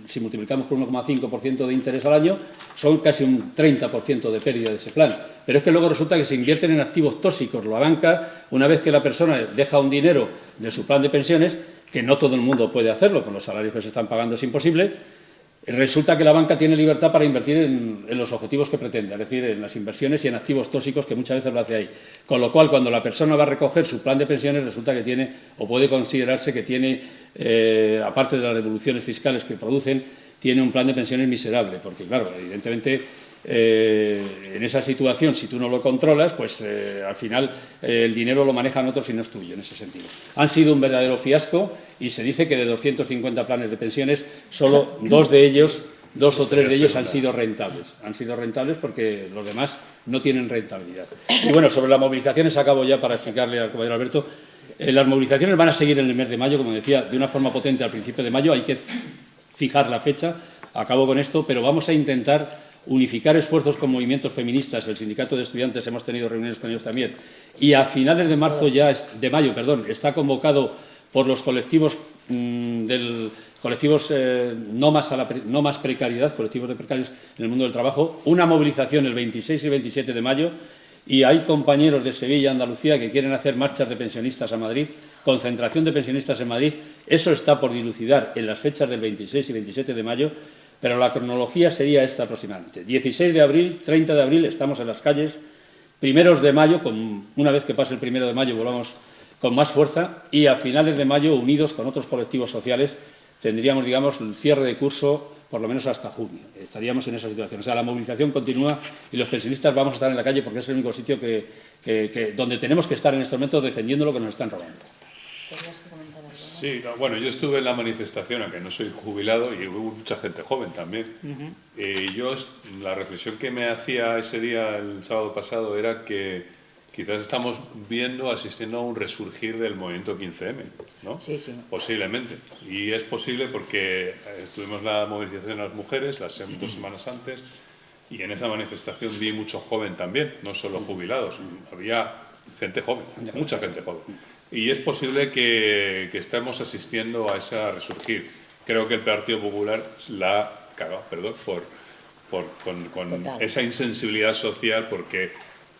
si multiplicamos por 1,5% de interés al año, son casi un 30% de pérdida de ese plan. Pero es que luego resulta que se invierten en activos tóxicos. La banca, una vez que la persona deja un dinero de su plan de pensiones, que no todo el mundo puede hacerlo, con los salarios que se están pagando es imposible, resulta que la banca tiene libertad para invertir en los objetivos que pretenda, es decir, en las inversiones y en activos tóxicos, que muchas veces lo hace ahí. Con lo cual, cuando la persona va a recoger su plan de pensiones, resulta que tiene, o puede considerarse que tiene, aparte de las devoluciones fiscales que producen, tiene un plan de pensiones miserable, porque, claro, evidentemente, en esa situación, si tú no lo controlas, pues al final el dinero lo manejan otros y no es tuyo, en ese sentido. Han sido un verdadero fiasco y se dice que de 250 planes de pensiones, solo dos o tres de ellos han sido rentables. Han sido rentables porque los demás no tienen rentabilidad. Y bueno, sobre las movilizaciones, acabo ya para explicarle al compañero Alberto. Las movilizaciones van a seguir en el mes de mayo, como decía, de una forma potente al principio de mayo. Hay que fijar la fecha, acabo con esto, pero vamos a intentar unificar esfuerzos con movimientos feministas. El sindicato de estudiantes, hemos tenido reuniones con ellos también, y a finales de mayo, está convocado por los colectivos no más precariedad, colectivos de precarios en el mundo del trabajo, una movilización el 26 y 27 de mayo, y hay compañeros de Sevilla, Andalucía, que quieren hacer marchas de pensionistas a Madrid, concentración de pensionistas en Madrid. Eso está por dilucidar en las fechas del 26 y 27 de mayo, pero la cronología sería esta aproximadamente. 16 de abril, 30 de abril, estamos en las calles. Primeros de mayo, una vez que pase el 1 de mayo, volvamos con más fuerza. Y a finales de mayo, unidos con otros colectivos sociales, tendríamos, digamos, el cierre de curso por lo menos hasta junio. Estaríamos en esa situación. O sea, la movilización continúa y los pensionistas vamos a estar en la calle porque es el único sitio donde tenemos que estar en estos momentos defendiendo lo que nos están robando. Sí, bueno, yo estuve en la manifestación, aunque no soy jubilado, y hubo mucha gente joven también. La reflexión que me hacía ese día, el sábado pasado, era que quizás estamos asistiendo a un resurgir del movimiento 15M, ¿no? Sí, sí. Posiblemente. Y es posible porque tuvimos la movilización de las mujeres 2 semanas antes, y en esa manifestación vi mucho joven también, no solo jubilados, había gente joven, mucha gente joven. Y es posible que estemos asistiendo a ese resurgir. Creo que el Partido Popular la ha cagado, con esa insensibilidad social, porque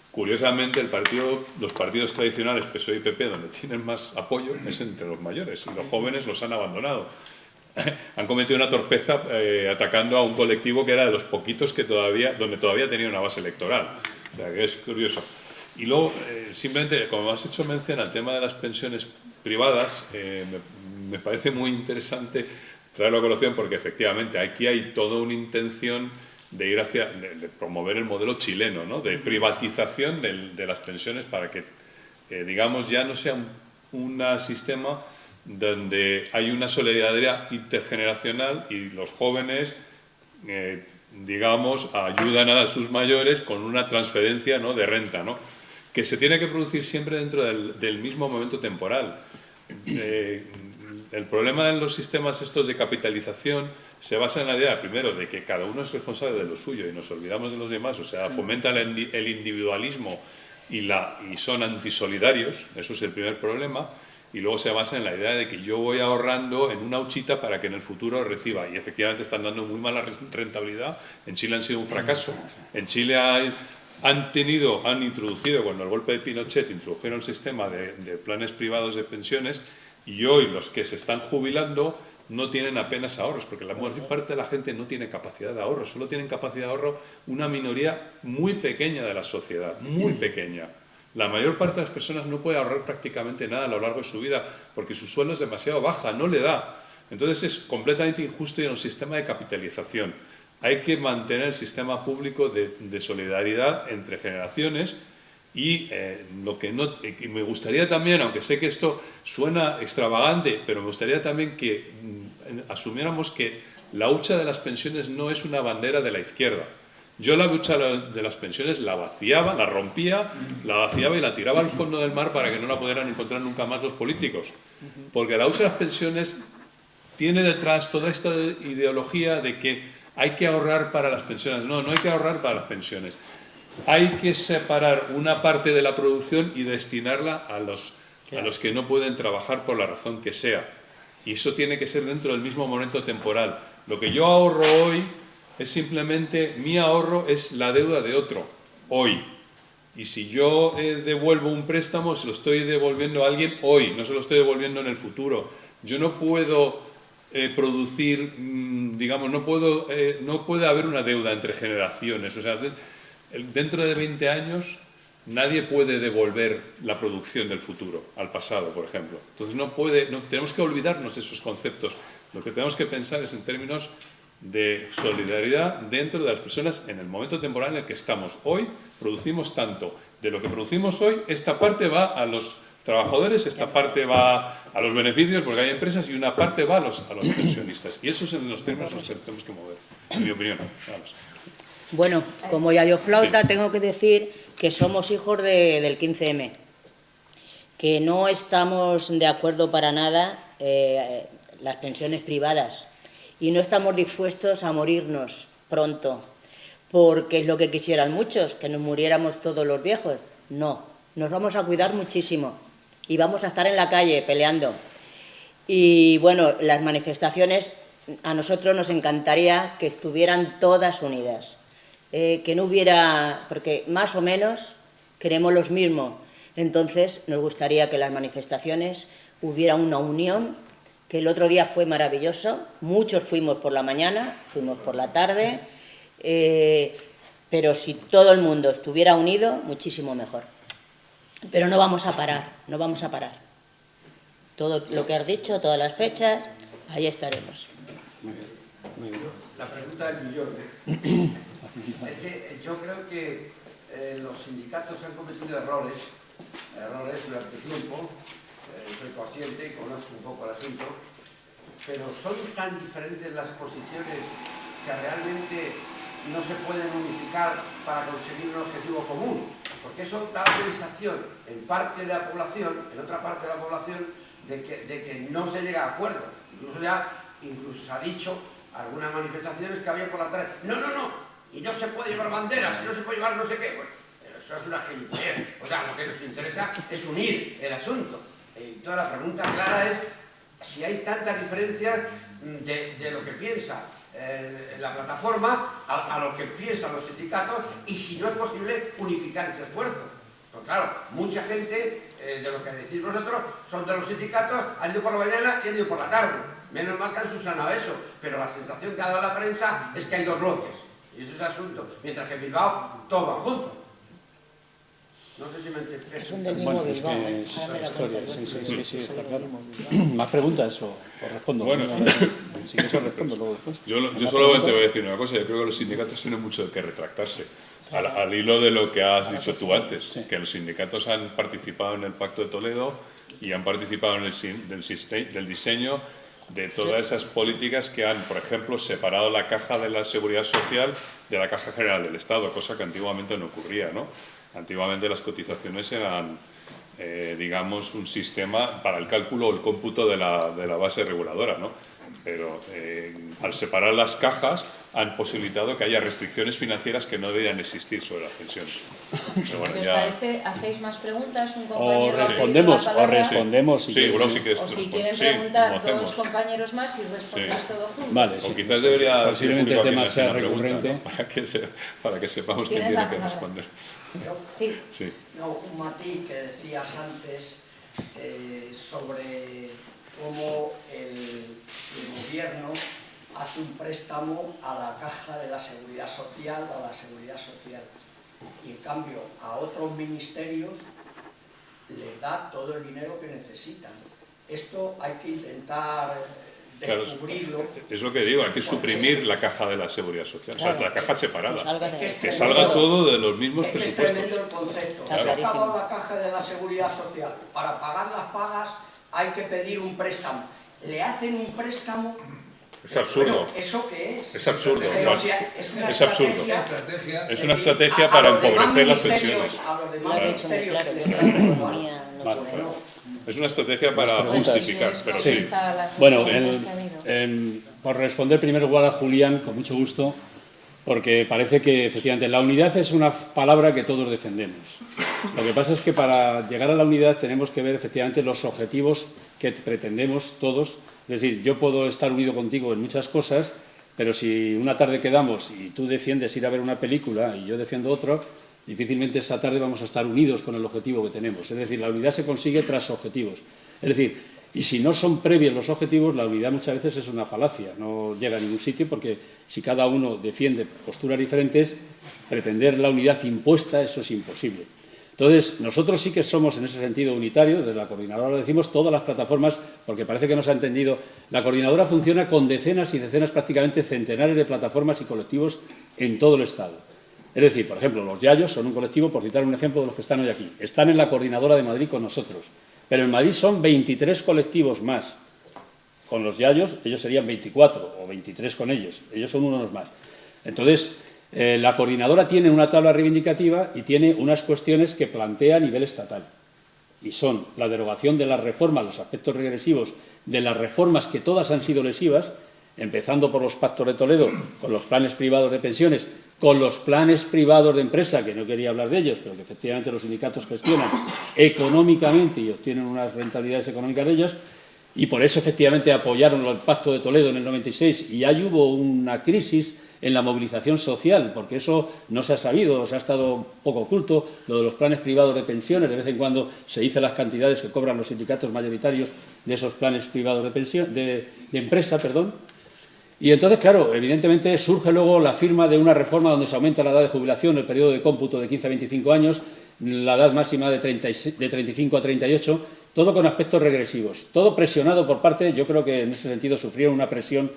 curiosamente los partidos tradicionales, PSOE y PP, donde tienen más apoyo, es entre los mayores, y los jóvenes los han abandonado. Han cometido una torpeza atacando a un colectivo que era de los poquitos donde todavía tenía una base electoral. O sea, que es curioso. Y luego, simplemente, como has hecho mención al tema de las pensiones privadas, me parece muy interesante traerlo a colación porque efectivamente aquí hay toda una intención de ir de promover el modelo chileno, ¿no? De privatización de las pensiones para que, digamos, ya no sea un sistema donde hay una solidaridad intergeneracional y los jóvenes, digamos, ayudan a sus mayores con una transferencia, ¿no?, de renta, ¿no?, que se tiene que producir siempre dentro del mismo momento temporal. El problema en los sistemas estos de capitalización se basa en la idea, primero, de que cada uno es responsable de lo suyo y nos olvidamos de los demás, o sea, fomenta el individualismo y son antisolidarios, eso es el primer problema, y luego se basa en la idea de que yo voy ahorrando en una huchita para que en el futuro reciba, y efectivamente están dando muy mala rentabilidad. En Chile han sido un fracaso. En Chile han introducido, cuando el golpe de Pinochet introdujeron el sistema de planes privados de pensiones, y hoy los que se están jubilando no tienen apenas ahorros, porque la mayor parte de la gente no tiene capacidad de ahorro, solo tienen capacidad de ahorro una minoría muy pequeña de la sociedad, muy pequeña. La mayor parte de las personas no puede ahorrar prácticamente nada a lo largo de su vida porque su sueldo es demasiado baja, no le da. Entonces es completamente injusto y en un sistema de capitalización. Hay que mantener el sistema público de solidaridad entre generaciones y lo que no, y me gustaría también, aunque sé que esto suena extravagante, pero me gustaría también que asumiéramos que la hucha de las pensiones no es una bandera de la izquierda. Yo la lucha de las pensiones la vaciaba, la rompía, la vaciaba y la tiraba al fondo del mar para que no la pudieran encontrar nunca más los políticos. Porque la hucha de las pensiones tiene detrás toda esta ideología de que hay que ahorrar para las pensiones. No, no hay que ahorrar para las pensiones. Hay que separar una parte de la producción y destinarla a los que no pueden trabajar por la razón que sea. Y eso tiene que ser dentro del mismo momento temporal. Lo que yo ahorro hoy es simplemente, mi ahorro es la deuda de otro, hoy. Y si yo devuelvo un préstamo, se lo estoy devolviendo a alguien hoy, no se lo estoy devolviendo en el futuro. Yo no puedo producir, digamos, no puede haber una deuda entre generaciones. O sea, dentro de 20 años nadie puede devolver la producción del futuro al pasado, por ejemplo. Entonces tenemos que olvidarnos de esos conceptos. Lo que tenemos que pensar es en términos de solidaridad dentro de las personas en el momento temporal en el que estamos. Hoy producimos tanto. De lo que producimos hoy, esta parte va a los trabajadores, esta parte va a los beneficios porque hay empresas y una parte va a los pensionistas. Y esos son los términos en los que tenemos que mover, en mi opinión. Vamos. Bueno, como Yayo Flauta, Sí. tengo que decir que somos hijos del 15M, que no estamos de acuerdo para nada las pensiones privadas y no estamos dispuestos a morirnos pronto, porque es lo que quisieran muchos, que nos muriéramos todos los viejos. No, nos vamos a cuidar muchísimo y vamos a estar en la calle peleando. Y bueno, las manifestaciones, a nosotros nos encantaría que estuvieran todas unidas. Que no hubiera, porque más o menos queremos los mismos, entonces nos gustaría que las manifestaciones hubiera una unión, que el otro día fue maravilloso, muchos fuimos por la mañana, fuimos por la tarde, pero si todo el mundo estuviera unido, muchísimo mejor. Pero no vamos a parar, no vamos a parar. Todo lo que has dicho, todas las fechas, ahí estaremos. Muy bien, muy bien. La pregunta del millón. Es que yo creo que los sindicatos han cometido errores durante tiempo, soy consciente y conozco un poco el asunto, pero son tan diferentes las posiciones que realmente no se pueden unificar para conseguir un objetivo común, porque eso da la sensación en parte de la población, en otra parte de la población, de que no se llega a acuerdo. Incluso se ha dicho algunas manifestaciones que había por la tarde. No. Y no se puede llevar banderas, y no se puede llevar no sé qué. Bueno, pero eso es una gilipollez. O sea, lo que nos interesa es unir el asunto. Y toda la pregunta clara es si hay tantas diferencias de lo que piensa la plataforma a lo que piensan los sindicatos y si no es posible unificar ese esfuerzo. Pues claro, mucha gente de lo que decís vosotros son de los sindicatos, han ido por la mañana y han ido por la tarde. Menos mal que han subsanado eso, pero la sensación que ha dado la prensa es que hay dos bloques. Y eso es el asunto. Mientras que en Bilbao, todos van juntos. No sé si me entiendes. Son del mismo Bueno, es Bilbao, que ¿eh? es Ahora me la lo historia, cuentas. sí, está claro. ¿Más preguntas o respondo? Bueno. Si quieres os respondo luego después. Yo solamente voy a decir una cosa. Yo creo que los sindicatos tienen mucho de qué retractarse. Al hilo de lo que has dicho tú antes, Sí. que los sindicatos han participado en el Pacto de Toledo y han participado en del diseño de todas esas políticas que han, por ejemplo, separado la caja de la seguridad social de la caja general del Estado, cosa que antiguamente no ocurría, ¿no? Antiguamente las cotizaciones eran, digamos, un sistema para el cálculo o el cómputo de la base reguladora, ¿no? Pero al separar las cajas han posibilitado que haya restricciones financieras que no deberían existir sobre las pensiones. Pero bueno, Si os ya... parece, hacéis más preguntas, un O compañero ha pedido la respondemos, palabra. si Sí, quieres. Bruno, si quieres O si responder. quieren Sí, preguntar como dos hacemos. compañeros más y respondéis Sí. todo juntos. Vale, O sí. quizás debería... Posiblemente decir el público tema a quién sea hace la pregunta, recurrente. ¿no? Para que sepamos quién Tienes tiene la que palabra. responder. Sí. Sí. No, un matiz que decías antes sobre cómo el gobierno hace un préstamo a la caja de la seguridad social o a la seguridad social y en cambio a otros ministerios les da todo el dinero que necesitan. Esto hay que intentar Claro, cubrirlo. es lo que digo, hay que suprimir la caja de la seguridad social, Claro. o sea, la caja separada. Que Que salga todo de los mismos Es que es presupuestos. tremendo el concepto. Está Se clarísimo. acaba la caja de la seguridad social. Para pagar las pagas hay que pedir un préstamo. Le hacen un préstamo. Es absurdo. Bueno, ¿eso qué es? Es absurdo. Pero, Juan. o sea, es una Es absurdo. estrategia. Es una decir, estrategia a para los demás empobrecer las ministerios, pensiones. A los demás Lo ha dicho muy ministerios claro, que les es que da la igual. economía no Vale. puede. Es una estrategia para Pues, justificar, sí, pero es sí. contesta a las Bueno, preguntas que ha habido. por responder en primer lugar a Julián, con mucho gusto, porque parece que efectivamente la unidad es una palabra que todos defendemos. Lo que pasa es que para llegar a la unidad tenemos que ver efectivamente los objetivos que pretendemos todos. Es decir, yo puedo estar unido contigo en muchas cosas, pero si una tarde quedamos y tú defiendes ir a ver una película y yo defiendo otro, difícilmente esa tarde vamos a estar unidos con el objetivo que tenemos. Es decir, la unidad se consigue tras objetivos. Es decir, y si no son previos los objetivos, la unidad muchas veces es una falacia, no llega a ningún sitio, porque si cada uno defiende posturas diferentes, pretender la unidad impuesta, eso es imposible. Entonces, nosotros sí que somos en ese sentido unitarios, desde la coordinadora lo decimos, todas las plataformas, porque parece que no se ha entendido, la coordinadora funciona con decenas y decenas, prácticamente centenares de plataformas y colectivos en todo el Estado. Es decir, por ejemplo, los Yayos son un colectivo, por citar un ejemplo de los que están hoy aquí. Están en la coordinadora de Madrid con nosotros, pero en Madrid son 23 colectivos más. Con los Yayos, ellos serían 24 o 23 con ellos son unos más. Entonces, la coordinadora tiene una tabla reivindicativa y tiene unas cuestiones que plantea a nivel estatal. Y son la derogación de las reformas, los aspectos regresivos de las reformas que todas han sido lesivas, empezando por los pactos de Toledo, con los planes privados de pensiones, con los planes privados de empresa, que no quería hablar de ellos, pero que efectivamente los sindicatos gestionan económicamente y obtienen unas rentabilidades económicas de ellos, y por eso efectivamente apoyaron el pacto de Toledo en el 96, y ahí hubo una crisis en la movilización social, porque eso no se ha sabido, se ha estado un poco oculto, lo de los planes privados de pensiones, de vez en cuando se dice las cantidades que cobran los sindicatos mayoritarios de esos planes privados de empresa, Y entonces, claro, evidentemente surge luego la firma de una reforma donde se aumenta la edad de jubilación, el periodo de cómputo de 15 a 25 años, la edad máxima de 35 a 38, todo con aspectos regresivos, todo presionado por parte, yo creo que en ese sentido sufrieron una presión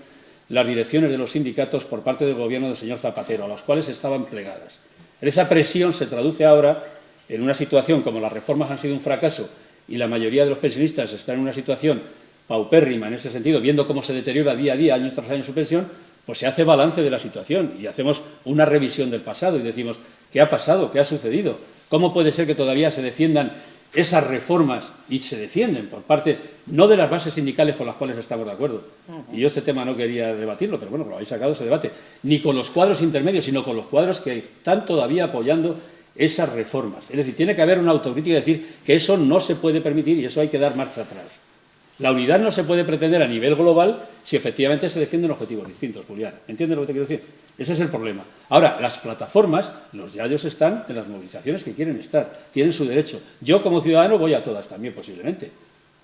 las direcciones de los sindicatos por parte del gobierno del señor Zapatero, a los cuales estaban plegadas. Esa presión se traduce ahora en una situación como las reformas han sido un fracaso y la mayoría de los pensionistas están en una situación paupérrima en ese sentido, viendo cómo se deteriora día a día, año tras año su pensión, pues se hace balance de la situación y hacemos una revisión del pasado y decimos, ¿qué ha pasado? ¿Qué ha sucedido? ¿Cómo puede ser que todavía se defiendan esas reformas y se defienden por parte, no de las bases sindicales con las cuales estamos de acuerdo? Y yo este tema no quería debatirlo, pero bueno, lo habéis sacado ese debate, ni con los cuadros intermedios, sino con los cuadros que están todavía apoyando esas reformas. Es decir, tiene que haber una autocrítica y decir que eso no se puede permitir y eso hay que dar marcha atrás. La unidad no se puede pretender a nivel global si efectivamente se defienden objetivos distintos, Julián. ¿Entiendes lo que te quiero decir? Ese es el problema. Ahora, las plataformas, los Yayos están en las movilizaciones que quieren estar, tienen su derecho. Yo como ciudadano voy a todas también posiblemente,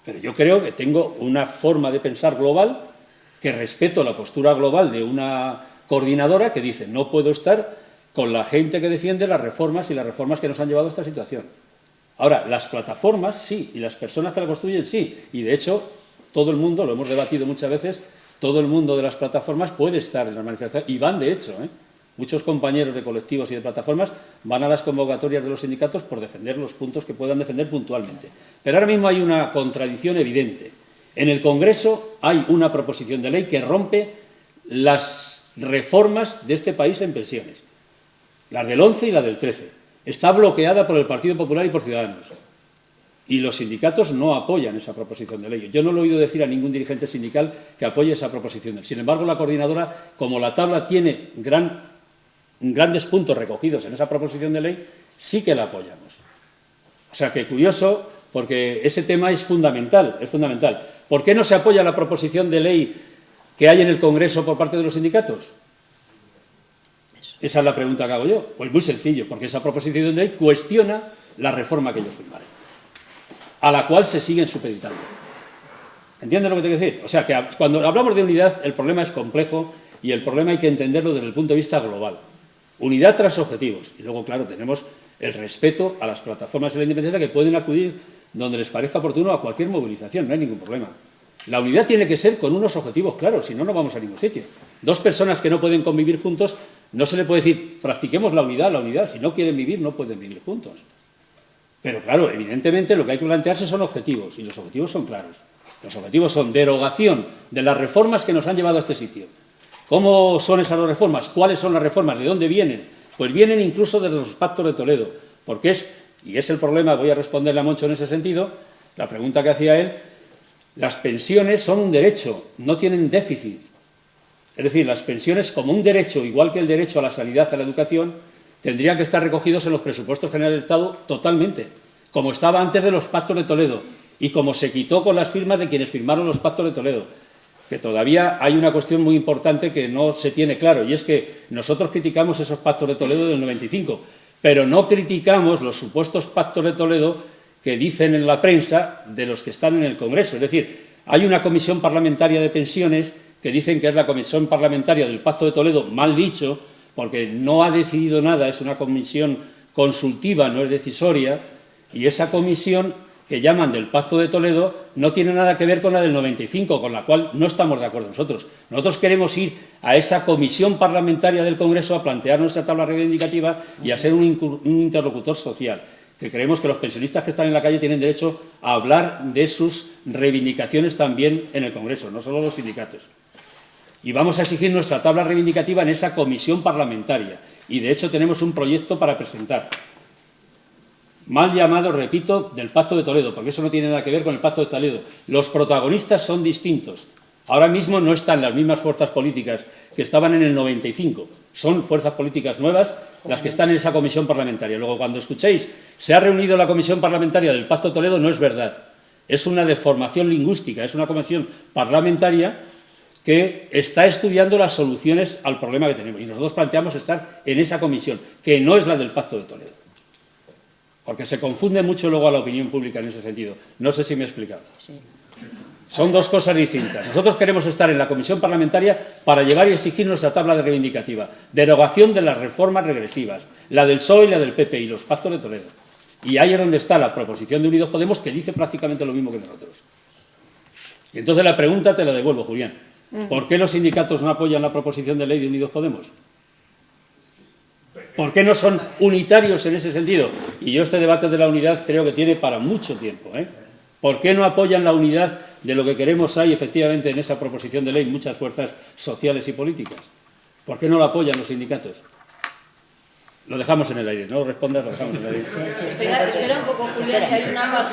pero yo creo que tengo una forma de pensar global, que respeto la postura global de una coordinadora que dice no puedo estar con la gente que defiende las reformas y las reformas que nos han llevado a esta situación. Ahora, las plataformas sí, y las personas que la construyen sí, y de hecho todo el mundo, lo hemos debatido muchas veces, todo el mundo de las plataformas puede estar en las manifestaciones, y van de hecho, muchos compañeros de colectivos y de plataformas van a las convocatorias de los sindicatos por defender los puntos que puedan defender puntualmente. Pero ahora mismo hay una contradicción evidente. En el Congreso hay una proposición de ley que rompe las reformas de este país en pensiones, las del 11 y la del 13. Está bloqueada por el Partido Popular y por Ciudadanos. Y los sindicatos no apoyan esa proposición de ley. Yo no lo he oído decir a ningún dirigente sindical que apoye esa proposición de ley. Sin embargo, la coordinadora, como la tabla tiene grandes puntos recogidos en esa proposición de ley, sí que la apoyamos. O sea, que curioso, porque ese tema es fundamental, es fundamental. ¿Por qué no se apoya la proposición de ley que hay en el Congreso por parte de los sindicatos? Esa es la pregunta que hago yo. Pues muy sencillo, porque esa proposición de ley cuestiona la reforma que ellos firmaron, a la cual se siguen supeditando. ¿Entiendes lo que te quiero decir? O sea, que cuando hablamos de unidad, el problema es complejo y el problema hay que entenderlo desde el punto de vista global. Unidad tras objetivos. Y luego, claro, tenemos el respeto a las plataformas de la independencia que pueden acudir donde les parezca oportuno a cualquier movilización, no hay ningún problema. La unidad tiene que ser con unos objetivos claros, si no, no vamos a ningún sitio. Dos personas que no pueden convivir juntos, no se le puede decir, practiquemos la unidad. Si no quieren vivir, no pueden vivir juntos. Pero claro, evidentemente lo que hay que plantearse son objetivos, y los objetivos son claros. Los objetivos son derogación de las reformas que nos han llevado a este sitio. ¿Cómo son esas dos reformas? ¿Cuáles son las reformas? ¿De dónde vienen? Pues vienen incluso de los pactos de Toledo, porque y es el problema, voy a responderle a Moncho en ese sentido, la pregunta que hacía él, las pensiones son un derecho, no tienen déficit. Es decir, las pensiones como un derecho, igual que el derecho a la sanidad, a la educación, tendrían que estar recogidos en los presupuestos generales del Estado totalmente, como estaba antes de los pactos de Toledo y como se quitó con las firmas de quienes firmaron los pactos de Toledo. Que todavía hay una cuestión muy importante que no se tiene claro, y es que nosotros criticamos esos pactos de Toledo del 95, pero no criticamos los supuestos pactos de Toledo que dicen en la prensa de los que están en el Congreso. Es decir, hay una comisión parlamentaria de pensiones que dicen que es la comisión parlamentaria del Pacto de Toledo, mal dicho, porque no ha decidido nada, es una comisión consultiva, no es decisoria, y esa comisión que llaman del Pacto de Toledo no tiene nada que ver con la del 95, con la cual no estamos de acuerdo nosotros. Nosotros queremos ir a esa comisión parlamentaria del Congreso a plantear nuestra tabla reivindicativa y a ser un interlocutor social, que creemos que los pensionistas que están en la calle tienen derecho a hablar de sus reivindicaciones también en el Congreso, no solo los sindicatos. Y vamos a exigir nuestra tabla reivindicativa en esa comisión parlamentaria. Y, de hecho, tenemos un proyecto para presentar. Mal llamado, repito, del Pacto de Toledo, porque eso no tiene nada que ver con el Pacto de Toledo. Los protagonistas son distintos. Ahora mismo no están las mismas fuerzas políticas que estaban en el 95. Son fuerzas políticas nuevas las que están en esa comisión parlamentaria. Luego, cuando escuchéis, se ha reunido la comisión parlamentaria del Pacto de Toledo, no es verdad. Es una deformación lingüística, es una comisión parlamentaria que está estudiando las soluciones al problema que tenemos. Y nosotros planteamos estar en esa comisión, que no es la del Pacto de Toledo. Porque se confunde mucho luego a la opinión pública en ese sentido. No sé si me he explicado. Sí. Son dos cosas distintas. Nosotros queremos estar en la comisión parlamentaria para llevar y exigir nuestra tabla de reivindicativa. Derogación de las reformas regresivas, la del PSOE y la del PP y los pactos de Toledo. Y ahí es donde está la proposición de Unidos Podemos, que dice prácticamente lo mismo que nosotros. Y entonces la pregunta te la devuelvo, Julián. ¿Por qué los sindicatos no apoyan la proposición de ley de Unidos Podemos? ¿Por qué no son unitarios en ese sentido? Y yo este debate de la unidad creo que tiene para mucho tiempo, ¿eh? ¿Por qué no apoyan la unidad de lo que queremos? Hay efectivamente en esa proposición de ley muchas fuerzas sociales y políticas. ¿Por qué no la apoyan los sindicatos? Lo dejamos en el aire, ¿no? Respondas, lo dejamos en el aire. Espera un poco, Julián, que hay una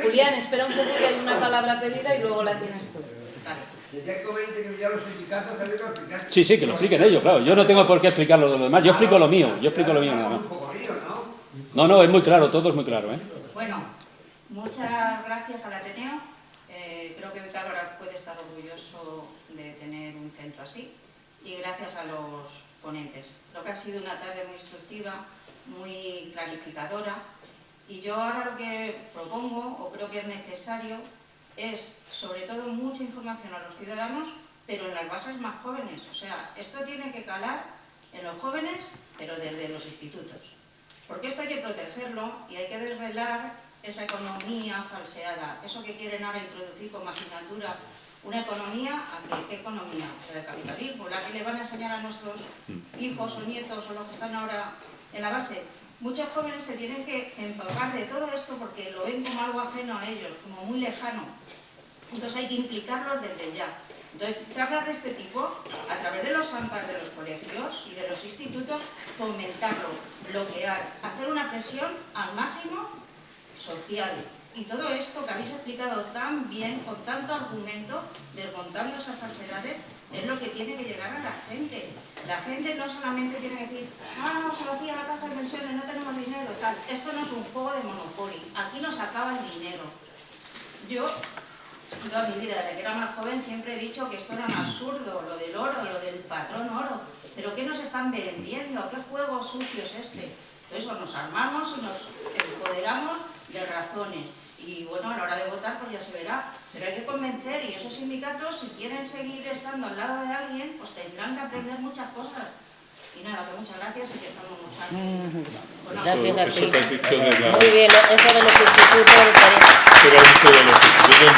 Julián, espera un poco que hay una palabra pedida y luego la tienes tú. Vale. Sería conveniente que enviar los sindicatos también lo explicar. Sí, que lo expliquen ellos, claro. Yo no tengo por qué explicar lo de los demás. Yo explico lo mío, nada más. No, es muy claro, todo es muy claro, ¿eh? Bueno, muchas gracias al Ateneo. Creo que Víctor puede estar orgulloso de tener un centro así. Y gracias a los ponentes. Creo que ha sido una tarde muy instructiva, muy clarificadora. Y yo ahora lo que propongo, o creo que es necesario, es sobre todo mucha información a los ciudadanos, pero en las bases más jóvenes. O sea, esto tiene que calar en los jóvenes, pero desde los institutos. Porque esto hay que protegerlo y hay que desvelar esa economía falseada, eso que quieren ahora introducir como asignatura, una economía, ¿qué economía? La del capitalismo, la que le van a enseñar a nuestros hijos o nietos o los que están ahora en la base. Muchos jóvenes se tienen que empapar de todo esto porque lo ven como algo ajeno a ellos, como muy lejano. Entonces hay que implicarlos desde ya. Entonces, charlas de este tipo, a través de los AMPAs de los colegios y de los institutos, fomentarlo, bloquear, hacer una presión al máximo social. Y todo esto que habéis explicado tan bien, con tanto argumento, desmontando esas falsedades, es lo que tiene que llegar a la gente. La gente no solamente tiene que decir, no, se vacía la caja de pensiones, no tenemos dinero, tal. Esto no es un juego de Monopoly, aquí nos acaba el dinero. Yo, toda mi vida, desde que era más joven, siempre he dicho que esto era un absurdo, lo del oro, lo del patrón oro. ¿Pero qué nos están vendiendo? ¿Qué juego sucio es este? Entonces, nos armamos y nos empoderamos de razones. Y bueno, a la hora de votar pues ya se verá, pero hay que convencer y esos sindicatos, si quieren seguir estando al lado de alguien, pues tendrán que aprender muchas cosas. Y nada, que muchas gracias y que estamos Gracias a Eso ti. que has dicho de la... Muy bien, eso de los institutos... Eso que has dicho de los institutos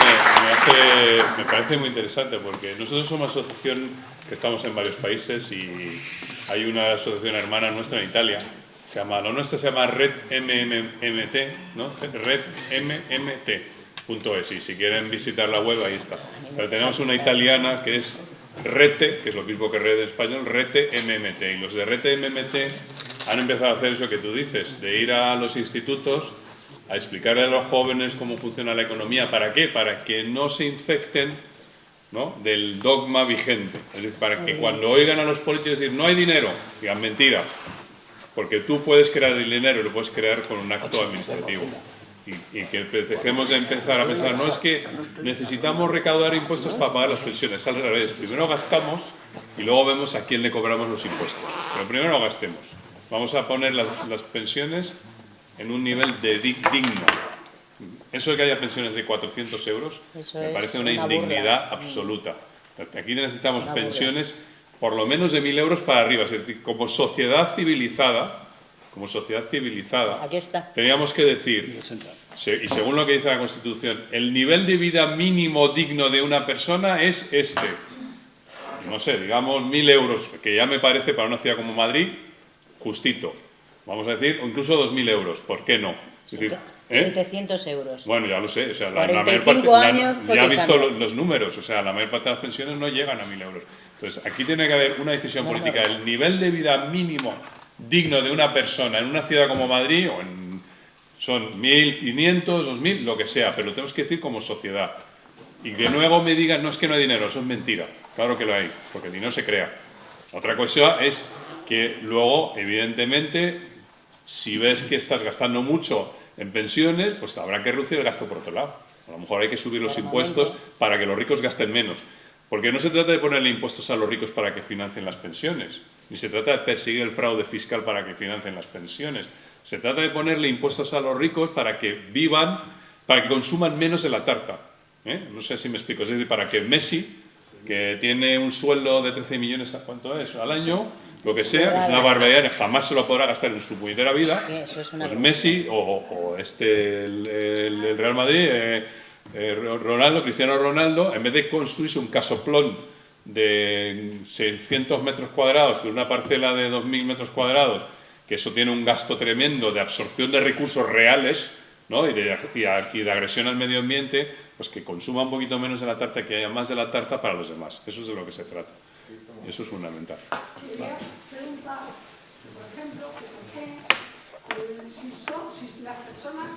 me parece muy interesante, porque nosotros somos una asociación que estamos en varios países y hay una asociación hermana nuestra en Italia. La nuestra se llama Red MMT, ¿no? redmmt.es, y si quieren visitar la web, ahí está. Pero tenemos una italiana que es Rete, que es lo mismo que Red en español, Rete MMT. Y los de Rete MMT han empezado a hacer eso que tú dices, de ir a los institutos a explicarle a los jóvenes cómo funciona la economía. ¿Para qué? Para que no se infecten, ¿no?, del dogma vigente. Es decir, para que cuando oigan a los políticos decir no hay dinero, digan mentira. Porque tú puedes crear el dinero y lo puedes crear con un acto administrativo. Y que dejemos de empezar a pensar, no es que necesitamos recaudar impuestos para pagar las pensiones, al revés. Primero gastamos y luego vemos a quién le cobramos los impuestos. Pero primero no gastemos. Vamos a poner las pensiones en un nivel de digno. Eso de que haya pensiones de 400 euros me parece una indignidad absoluta. Aquí necesitamos pensiones por lo menos de 1.000 euros para arriba. Es decir, como sociedad civilizada, Aquí está. teníamos que decir, y según lo que dice la Constitución, el nivel de vida mínimo digno de una persona es este. No sé, digamos 1.000 euros, que ya me parece para una ciudad como Madrid justito. Vamos a decir, o incluso 2.000 euros, ¿por qué no? Es decir, 700 euros. Bueno, ya lo sé, o sea, la 45 mayor años parte, ya he visto cotizando. los números, o sea, la mayor parte de las pensiones no llegan a 1.000 euros. Entonces, aquí tiene que haber una decisión política. El nivel de vida mínimo digno de una persona en una ciudad como Madrid, son 1.500, 2.000, lo que sea, pero lo tenemos que decir como sociedad. Y que luego me digan, no, es que no hay dinero, eso es mentira. Claro que lo hay, porque el dinero se crea. Otra cuestión es que luego, evidentemente, si ves que estás gastando mucho en pensiones, pues habrá que reducir el gasto por otro lado. A lo mejor hay que subir los impuestos para que los ricos gasten menos. Porque no se trata de ponerle impuestos a los ricos para que financien las pensiones, ni se trata de perseguir el fraude fiscal para que financien las pensiones. Se trata de ponerle impuestos a los ricos para que vivan, para que consuman menos de la tarta. No sé si me explico. Es decir, para que Messi, que tiene un sueldo de 13 millones, ¿cuánto es?, al año, lo que sea, que es una barbaridad, jamás se lo podrá gastar en su puñetera vida, pues Messi o el Real Madrid, Cristiano Ronaldo, en vez de construirse un casoplón de 600 metros cuadrados, con una parcela de 2.000 metros cuadrados, que eso tiene un gasto tremendo de absorción de recursos reales, ¿no?, y de agresión al medio ambiente, pues que consuma un poquito menos de la tarta, que haya más de la tarta para los demás. Eso es de lo que se trata. Y eso es fundamental. Quería preguntar, por ejemplo, si las personas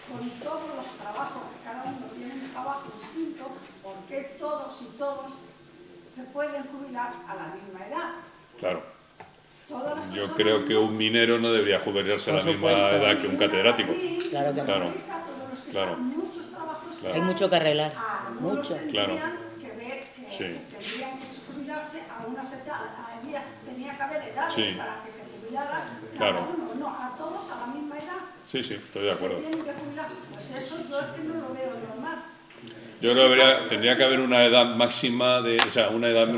con todos los trabajos, que cada uno tiene un trabajo distinto, ¿por qué todos y todos se pueden jubilar a la misma edad? Claro. Yo creo que un minero no debería jubilarse a la misma edad que un catedrático. Claro que claro. Claro. Muchos trabajos Claro. Hay mucho que arreglar, mucho. Claro. Que ver que Sí. tendrían que jubilarse a una edad, tenía que haber edades Sí. para que se jubilara Claro. cada uno, no, a todos a la misma edad. Sí, sí, estoy de acuerdo. Se tienen que jubilar. Pues eso yo es que no lo veo normal. Yo creo que tendría que haber una edad máxima, o sea, una edad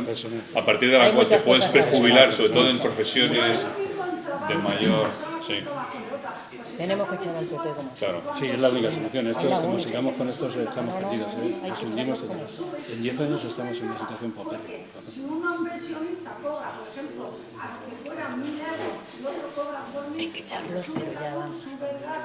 a partir de la cual te puedes prejubilar, sobre todo en profesiones de mayor... Sí. Tenemos que echar al PP como Claro. Sí, es la única solución. Esto, como sigamos con esto, estamos perdidos. Nos hundimos todos. En 10 años estamos en una situación paupérrima. Si un pensionista cobra, por ejemplo, a lo que fuera 1.000 euros y otro cobra 2.000, hay que echarlos, pero ya vamos. sube todo,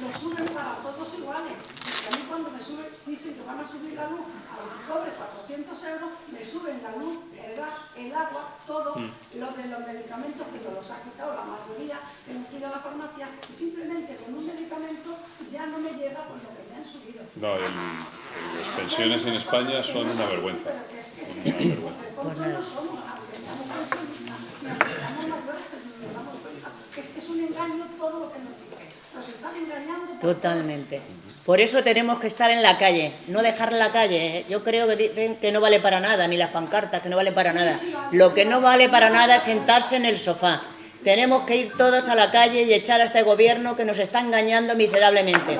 lo suben para todos iguales. Y a mí cuando me dicen que van a subir la luz, a los que cobre 400 euros, me suben la luz, el gas, el agua, todo, lo de los medicamentos que nos los ha quitado la mayoría, tengo que ir a la farmacia y simplemente con un medicamento ya no me llega pues lo que me han subido. No, las pensiones en España son una vergüenza. Una vergüenza. Pues nada. Es un engaño todo lo que nos dicen. Nos están engañando. Totalmente. Por eso tenemos que estar en la calle, no dejar la calle. ¿Eh? Yo creo que dicen que no vale para nada, ni las pancartas, que no vale para nada. Lo que no vale para nada es sentarse en el sofá. Tenemos que ir todos a la calle y echar a este gobierno que nos está engañando miserablemente.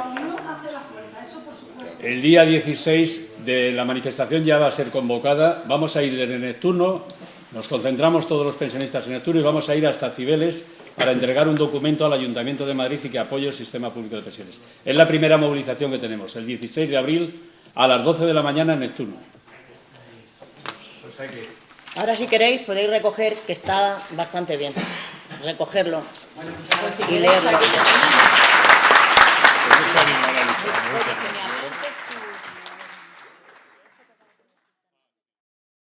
El día 16 de la manifestación ya va a ser convocada. Vamos a ir desde Neptuno, Nos concentramos todos los pensionistas en Neptuno y vamos a ir hasta Cibeles para entregar un documento al Ayuntamiento de Madrid y que apoye el sistema público de pensiones. Es la primera movilización que tenemos, el 16 de abril a las 12 de la mañana en Neptuno. Ahora, si queréis, podéis recoger, que está bastante bien, recogerlo Pues si y quieres, leerlo. aquí tenemos. Pues eso anima a la lucha.